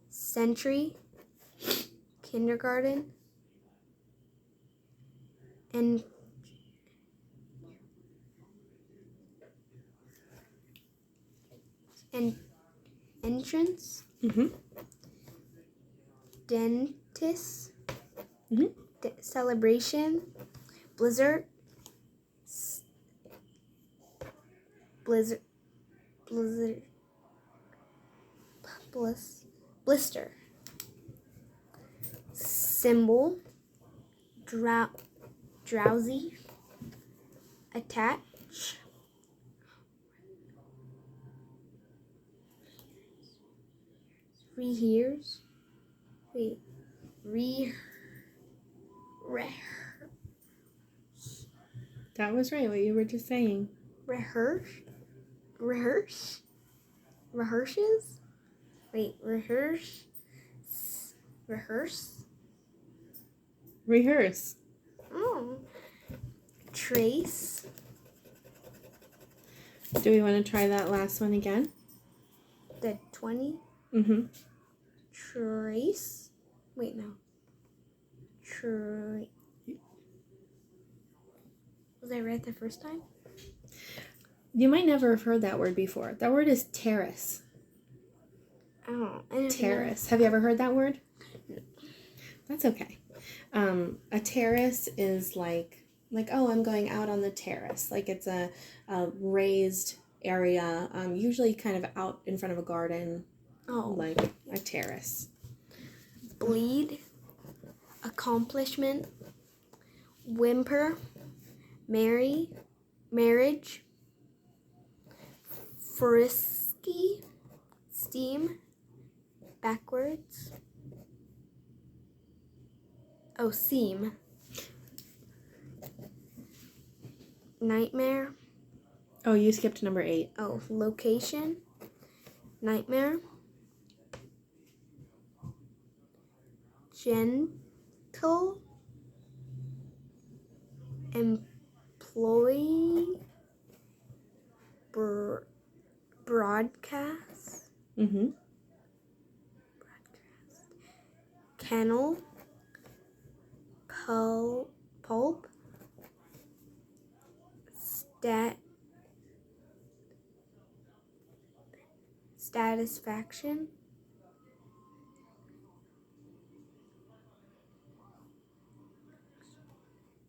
sentry, kindergarten, and entrance, Mm-hmm. dentist, Mm-hmm. celebration, blizzard, blizzard, blizzard, blister, symbol, drowsy, attach, rehears, wait, re, That was right, what you were just saying. rehearses, wait, rehearse, Rehearse. oh, trace, Do we want to try that last one again? the 20, Mm-hmm. trace, wait, no, was I right the first time? You might never have heard that word before. That word is terrace. Oh, I didn't Terrace. Have you ever heard that word? That's okay. A terrace is like oh, I'm going out on the terrace. Like it's a raised area, usually kind of out in front of a garden, Oh, like a terrace. bleed, accomplishment, whimper, marriage, frisky, steam, backwards. Oh, seam. Nightmare. Oh, you skipped number 8. Oh, location. Nightmare. Gentle. Employee. Broadcast. Mm-hmm. Kennel. Pulp. Satisfaction.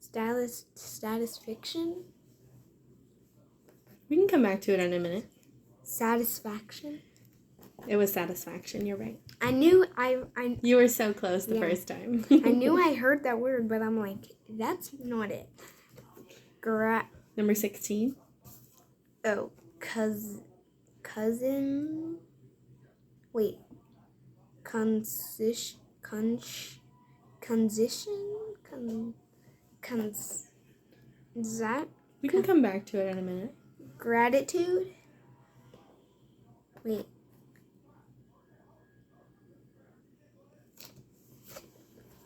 Status fiction. We can come back to it in a minute. Satisfaction. It was satisfaction, you're right. I knew You were so close the Yeah. first time. I knew I heard that word, but I'm like, that's not it. Number 16. Oh, cousin. Wait, concision. Is that We can come back to it in a minute. gratitude? Wait.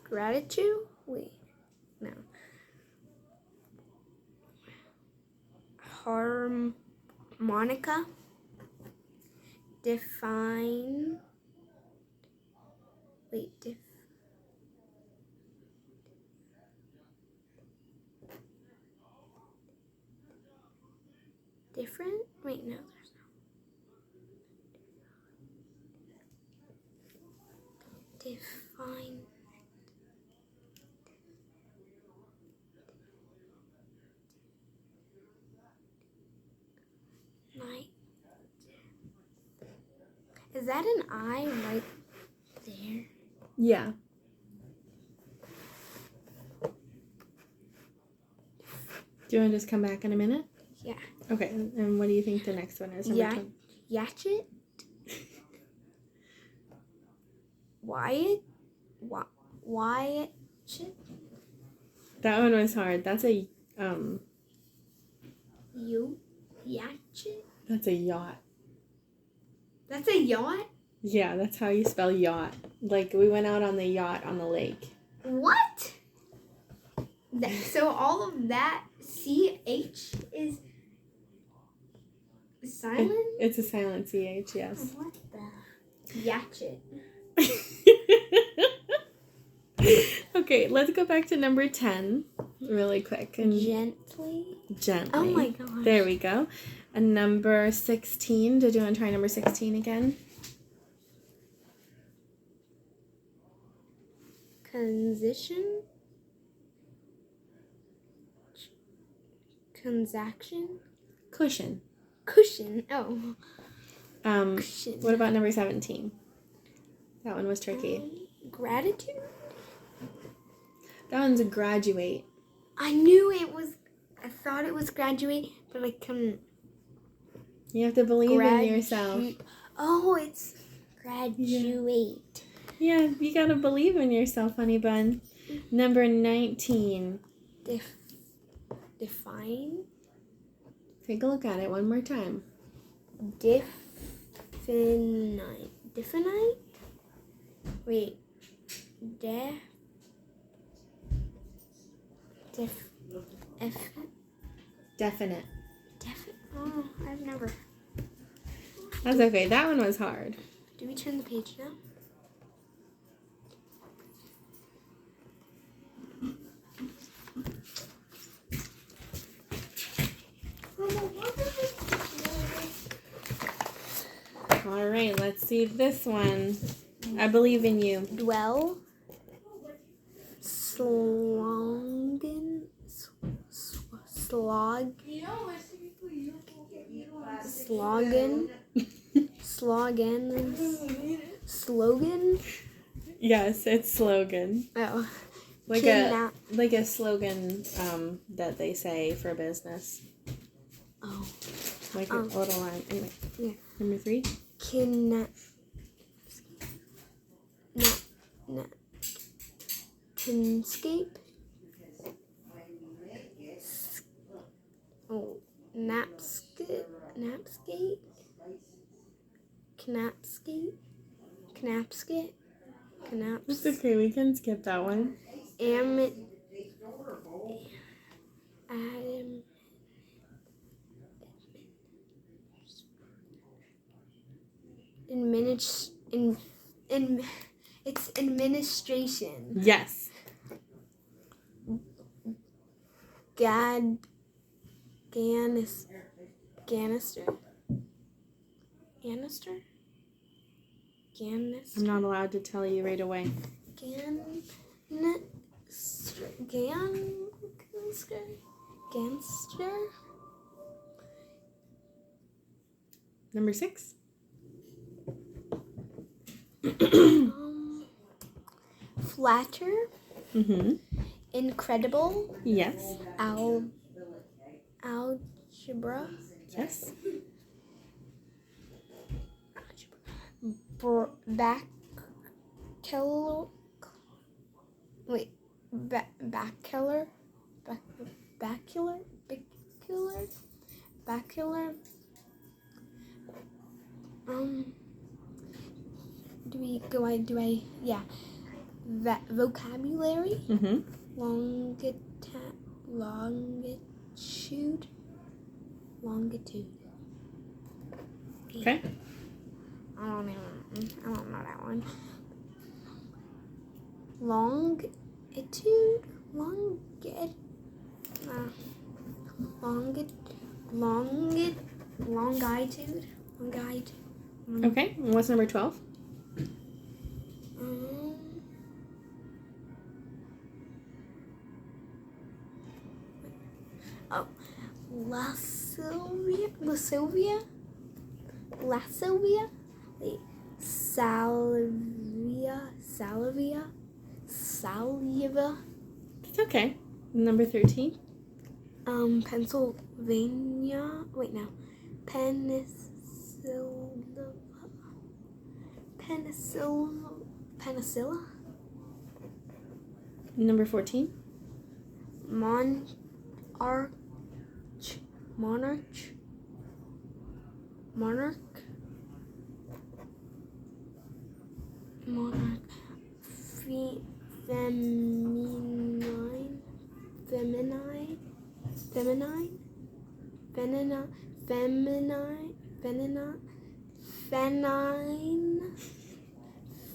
Gratitude? Wait, no. Harmonica. Define. Wait, different? Wait, no, there's no. Define. Is that an eye right there? Yeah. Do you want to just come back in a minute? Yeah. Okay, and what do you think the next one is? Number Yeah. 20. Yatchet? Wyatt? Wyatt? That one was hard. That's a Yatchet? that's a yacht. That's a yacht? Yeah, that's how you spell yacht. Like we went out on the yacht on the lake. What? So all of that CH is silent? It's a silent CH, yes. What the? Yatchet. Okay, let's go back to number 10 really quick and Gently. gently. Oh my gosh. There we go. And number 16. Did you want to try number 16 again? Transition. Transaction. Cushion. Cushion. Oh. Cushion. What about number 17? That one was tricky. Gratitude. That one's a graduate. I knew it was. I thought it was graduate, but I couldn't. You have to believe in yourself. Oh, it's graduate. Yeah, you gotta believe in yourself, honey bun. Number 19. Define. Take a look at it one more time. Definite. Definite? Wait. Definite. Oh, I've never. That's okay. That one was hard. Do we turn the page now? All right, let's see this one. I believe in you. Dwell. Slogan. Slog. Slogan. Slogan. Yes, it's slogan. Oh. Like a slogan that they say for business. Oh. Like a little line. Anyway. Yeah. Number 3. Kinscape. Oh, Knapskate. It's okay, we can skip that one. It's administration. Yes. Ganister. I'm not allowed to tell you right away. Gangster. Number 6. Flatter. Mm-hmm. Incredible. Yes. Algebra. Yes. Bacular. Wait. Bacular. Yeah. Vocabulary. Mm-hmm. Longitude. Okay. I don't know that one. Longitude. Okay. And what's number 12? La Sylvia. Wait. Salvia. It's okay. Number 13. Pennsylvania. Wait, no. Penicilla. Number 14. Monarch.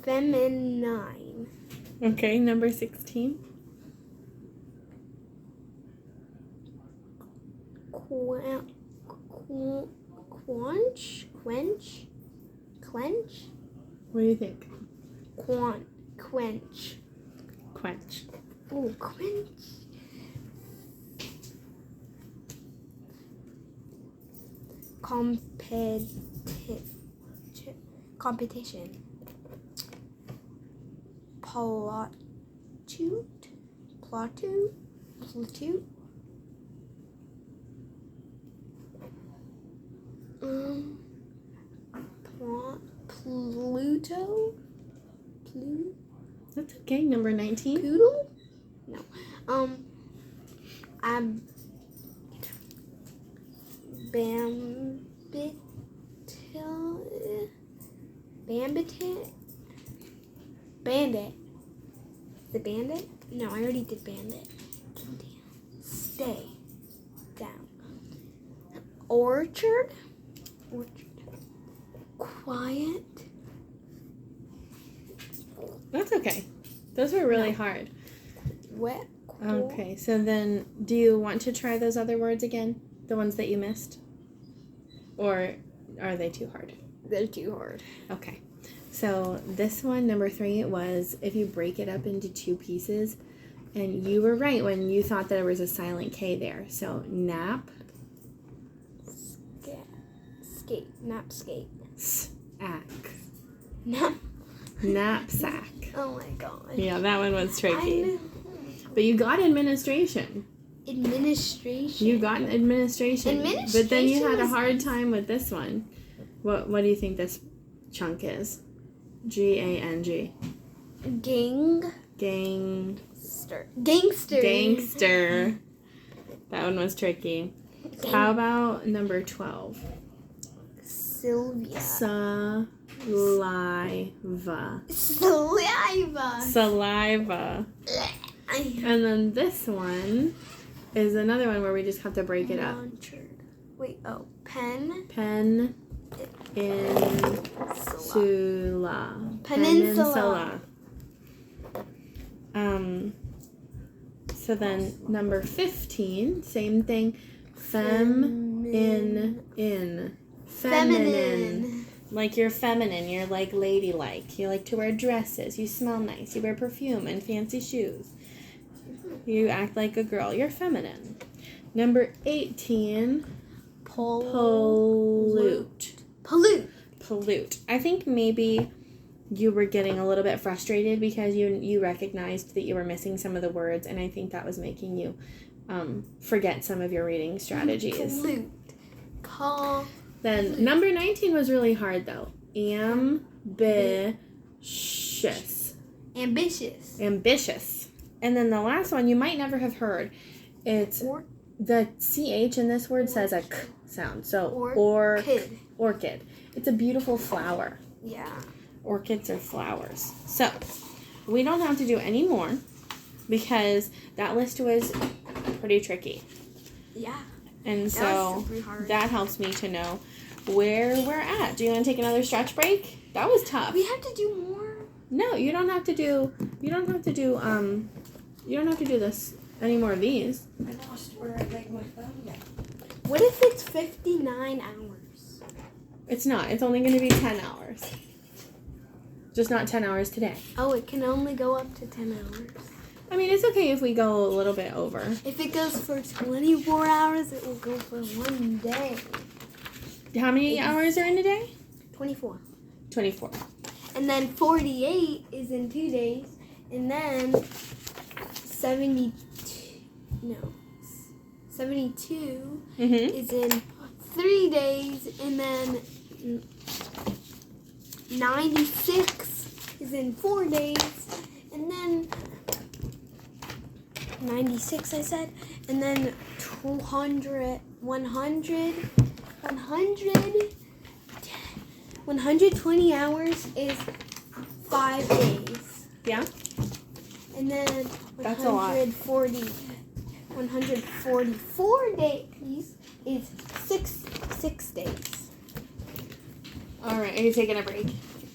Feminine. Okay, number 16. Quench. What do you think? Quench. Quench. Oh, quench. Competition. Platoon. Pluto. That's okay. Number 19. Poodle? No. Bandit. The bandit? No, I already did bandit. Stay down. Orchard. Quiet. That's okay. Those were really hard. Wet. Okay, so then do you want to try those other words again? The ones that you missed? Or are they too hard? They're too hard. Okay. So this one, number 3, was if you break it up into 2 pieces. And you were right when you thought there was a silent K there. So nap. Knapsack. Knapsack. Oh my god. Yeah, that one was I tricky. knew. But you got administration. Administration. You got administration. Administration But then you had a was hard time with this one. What do you think this chunk is? G-A-N-G. Gangster. That one was tricky. How about number 12? Sylvia. Saliva. And then this one is another one where we just have to break it up. Peninsula. So then number 15, same thing. Feminine. Like you're feminine, you're like ladylike. You like to wear dresses, you smell nice, you wear perfume and fancy shoes. You act like a girl, you're feminine. Number 18, pollute. I think maybe you were getting a little bit frustrated because you recognized that you were missing some of the words, and I think that was making you forget some of your reading strategies. Then number 19 was really hard though. Ambitious. And then the last one you might never have heard. It's the CH in this word says a K sound. So orchid. It's a beautiful flower. Yeah. Orchids are flowers. So we don't have to do any more because that list was pretty tricky. Yeah. And so that helps me to know where we're at. Do you want to take another stretch break? That was tough. We have to do more. No, you don't have to do this any more of these. I lost where I laid my phone down. What if it's 59 hours? It's not. It's only going to be 10 hours. Just not 10 hours today. Oh, it can only go up to 10 hours. I mean, it's okay if we go a little bit over. If it goes for 24 hours, it will go for 1 day. How many hours are in a day? 24. 24. and then 48 is in 2 days, and then 72 Mm-hmm. is in 3 days, and then 96 is in 4 days, and then 96 I said, and then 120 hours is 5 days. Yeah. And then That's a lot. 144 days is 6 days. All right. Are you taking a break?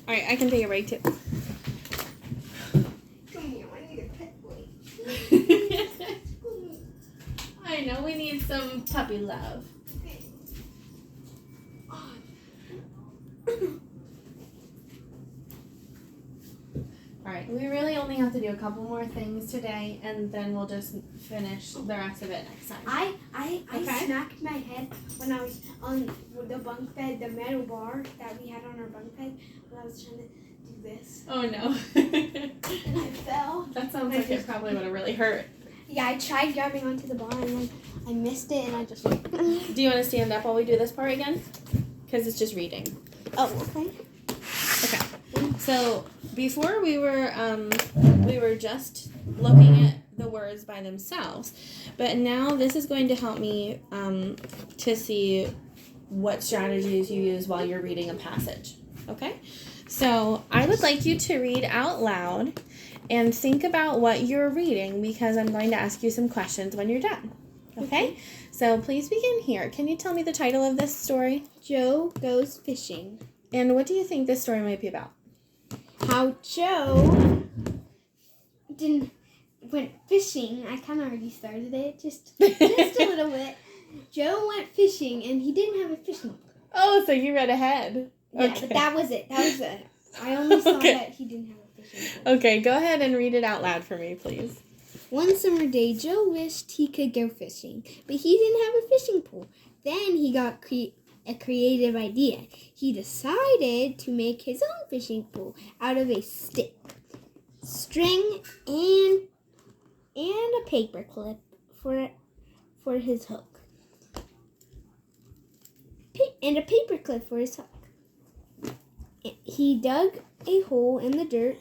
All right. I can take a break too. Come here, I need a pet boy. I know we need some puppy love. All right, we really only have to do a couple more things today, and then we'll just finish the rest of it next time. I Okay. smacked my head when I was on the bunk bed, the metal bar that we had on our bunk bed, when I was trying to do this, Oh no. and I fell. That sounds like it probably would have really hurt. Yeah, I tried grabbing onto the bar, and then I missed it, and I just went. Do you want to stand up while we do this part again? Because it's just reading. Oh, okay. Okay. So before we were just looking at the words by themselves, but now this is going to help me to see what strategies you use while you're reading a passage. Okay. So I would like you to read out loud and think about what you're reading, because I'm going to ask you some questions when you're done. Okay? So please begin here. Can you tell me the title of this story? Joe Goes Fishing. And what do you think this story might be about? How Joe went fishing. I kind of already started it, just a little bit. Joe went fishing, and he didn't have a fishing pole. Oh, so you read ahead. Yeah, Okay. but that was it. I only saw Okay. that he didn't have a fishing pole. Okay, go ahead and read it out loud for me, please. One summer day, Joe wished he could go fishing, but he didn't have a fishing pole. Then he got a creative idea. He decided to make his own fishing pole out of a stick, string, and a paper clip for his hook. And a paper clip for his hook. He dug a hole in the dirt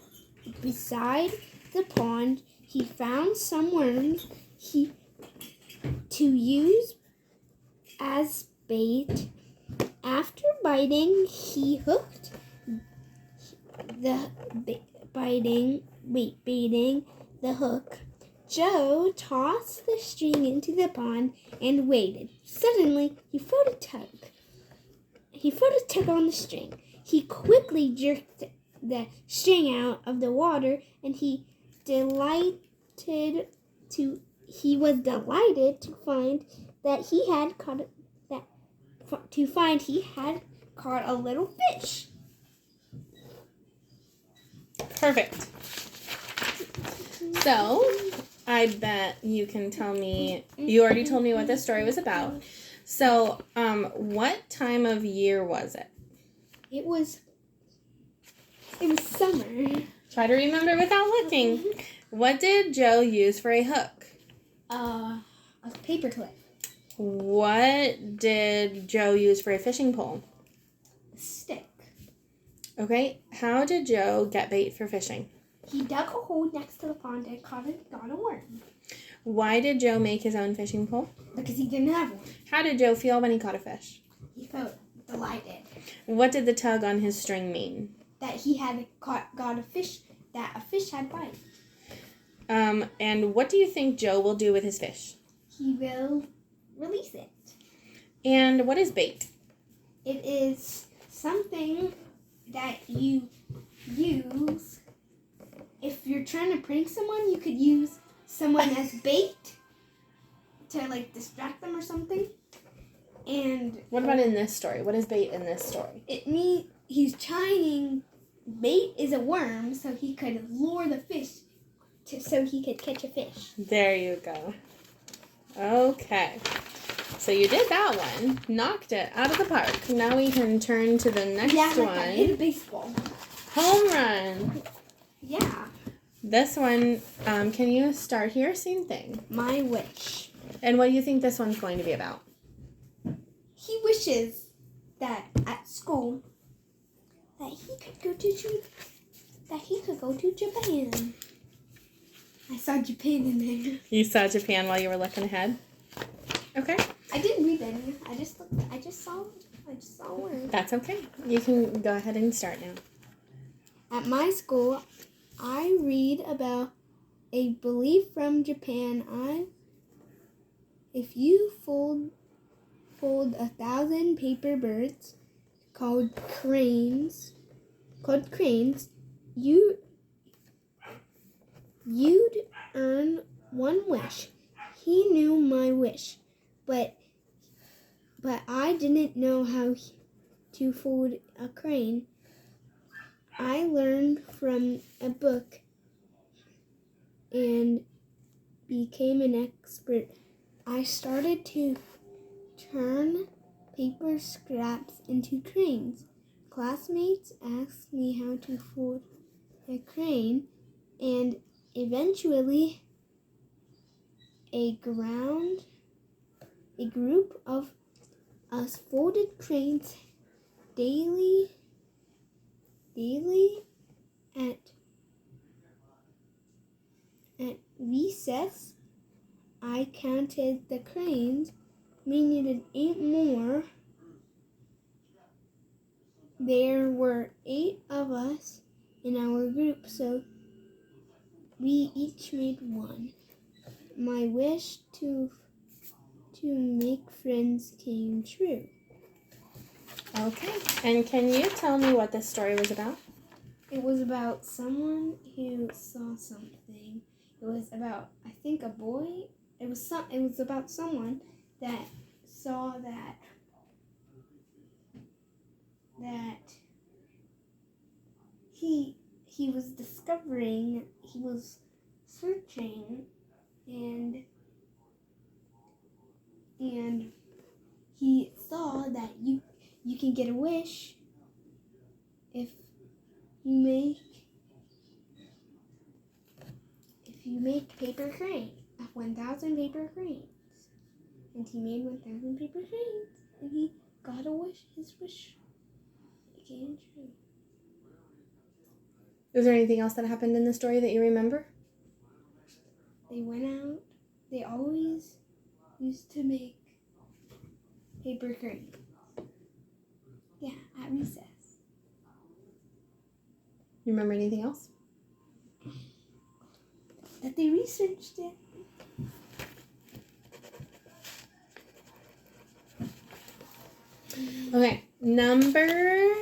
beside the pond. He found some worms to use as bait. After baiting the hook, Joe tossed the string into the pond and waited. Suddenly, he felt a tug. On the string. He quickly jerked the string out of the water, and he was delighted to find that he had caught a little fish. Perfect. So, I bet you can tell me, you already told me what this story was about. So, what time of year was it? It was summer. Try to remember without looking. What did Joe use for a hook? A paper clip. What did Joe use for a fishing pole? A stick. Okay, how did Joe get bait for fishing? He dug a hole next to the pond and got a worm. Why did Joe make his own fishing pole? Because he didn't have one. How did Joe feel when he caught a fish? He felt delighted What did the tug on his string mean? that he had got a fish, that a fish had bite. And what do you think Joe will do with his fish? He will release it. And what is bait? It is something that you use if you're trying to prank someone. You could use someone as bait to distract them or something. And What about in this story? What is bait in this story? it means he's trying. Bait is a worm, so he could lure the fish so he could catch a fish. There you go. Okay. So you did that one. Knocked it out of the park. Now we can turn to the next Yeah, like I hit a one. baseball. Home run. Yeah. This one, can you start here? Same thing. My wish. And what do you think this one's going to be about? He wishes that at school that he could go to Japan. I saw Japan in there. You saw Japan while you were looking ahead? Okay. I didn't read any. I just saw words. That's okay. You can go ahead and start now. At my school, I read about a belief from Japan. If you fold 1,000 paper birds called cranes, you'd earn one wish. He knew my wish, but I didn't know how to fold a crane. I learned from a book and became an expert. I started to turn paper scraps into cranes. Classmates asked me how to fold a crane, and eventually a group of us folded cranes daily at recess. I counted the cranes. We needed 8 more. There were 8 of us in our group, so we each made one. My wish to make friends came true. Okay. And can you tell me what this story was about? It was about someone who saw something. It was about, I think, a boy. It was about someone that saw that he was discovering, he was searching, and he saw that you can get a wish if you make paper crane, 1,000 paper cranes. And he made 1,000 paper cranes, and he got a wish. His wish became true. Is there anything else that happened in the story that you remember? They went out. They always used to make paper cranes. Yeah, at recess. You remember anything else? That they researched it. Okay. Number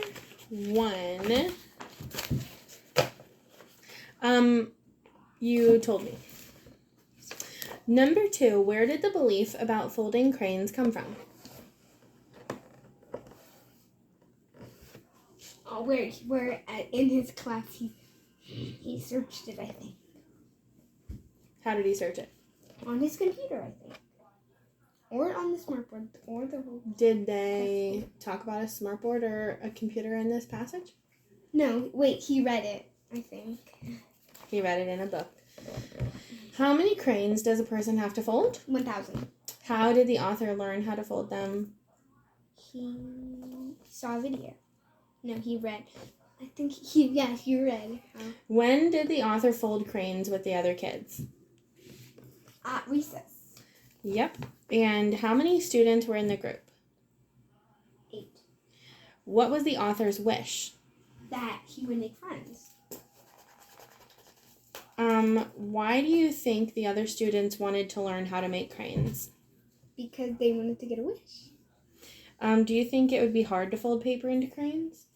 1. You told me. Number 2, where did the belief about folding cranes come from? Oh, where in his class he searched it, I think. How did he search it? On his computer, I think. Or on the smartboard, or the whole... Did they talk about a smartboard or a computer in this passage? No, wait, he read it, I think. He read it in a book. How many cranes does a person have to fold? 1,000. How did the author learn how to fold them? He saw a video. No, he read. I think he read. When did the author fold cranes with the other kids? At recess. Yep. And how many students were in the group? 8. What was the author's wish? That he would make friends. Why do you think the other students wanted to learn how to make cranes? Because they wanted to get a wish. Do you think it would be hard to fold paper into cranes?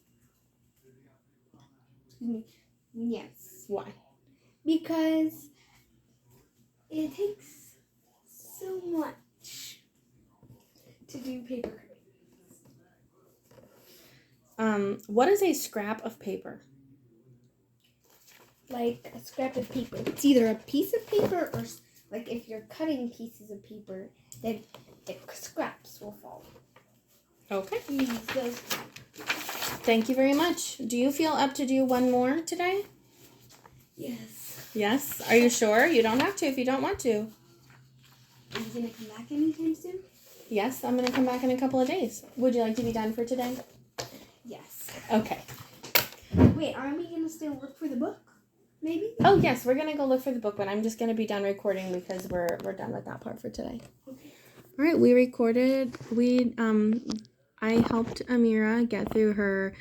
Yes. Why? Because it takes so much to do paper cranes. What is a scrap of paper? Like a scrap of paper. It's either a piece of paper or, like, if you're cutting pieces of paper, then scraps will fall. Okay. You use those. Thank you very much. Do you feel up to do one more today? Yes. Yes. Are you sure? You don't have to if you don't want to. Are you gonna come back anytime soon? Yes, I'm going to come back in a couple of days. Would you like to be done for today? Yes. Okay. Wait, aren't we gonna still look for the book? Maybe? Oh, yes, we're going to go look for the book, but I'm just going to be done recording because we're done with that part for today. Okay. All right, we recorded. I helped Amira get through her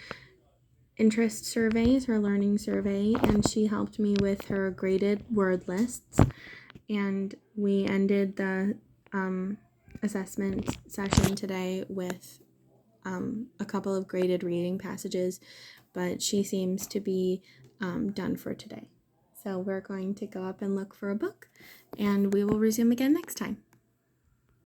interest surveys, her learning survey, and she helped me with her graded word lists. And we ended the assessment session today with a couple of graded reading passages, but she seems to be done for today. So we're going to go up and look for a book, and we will resume again next time.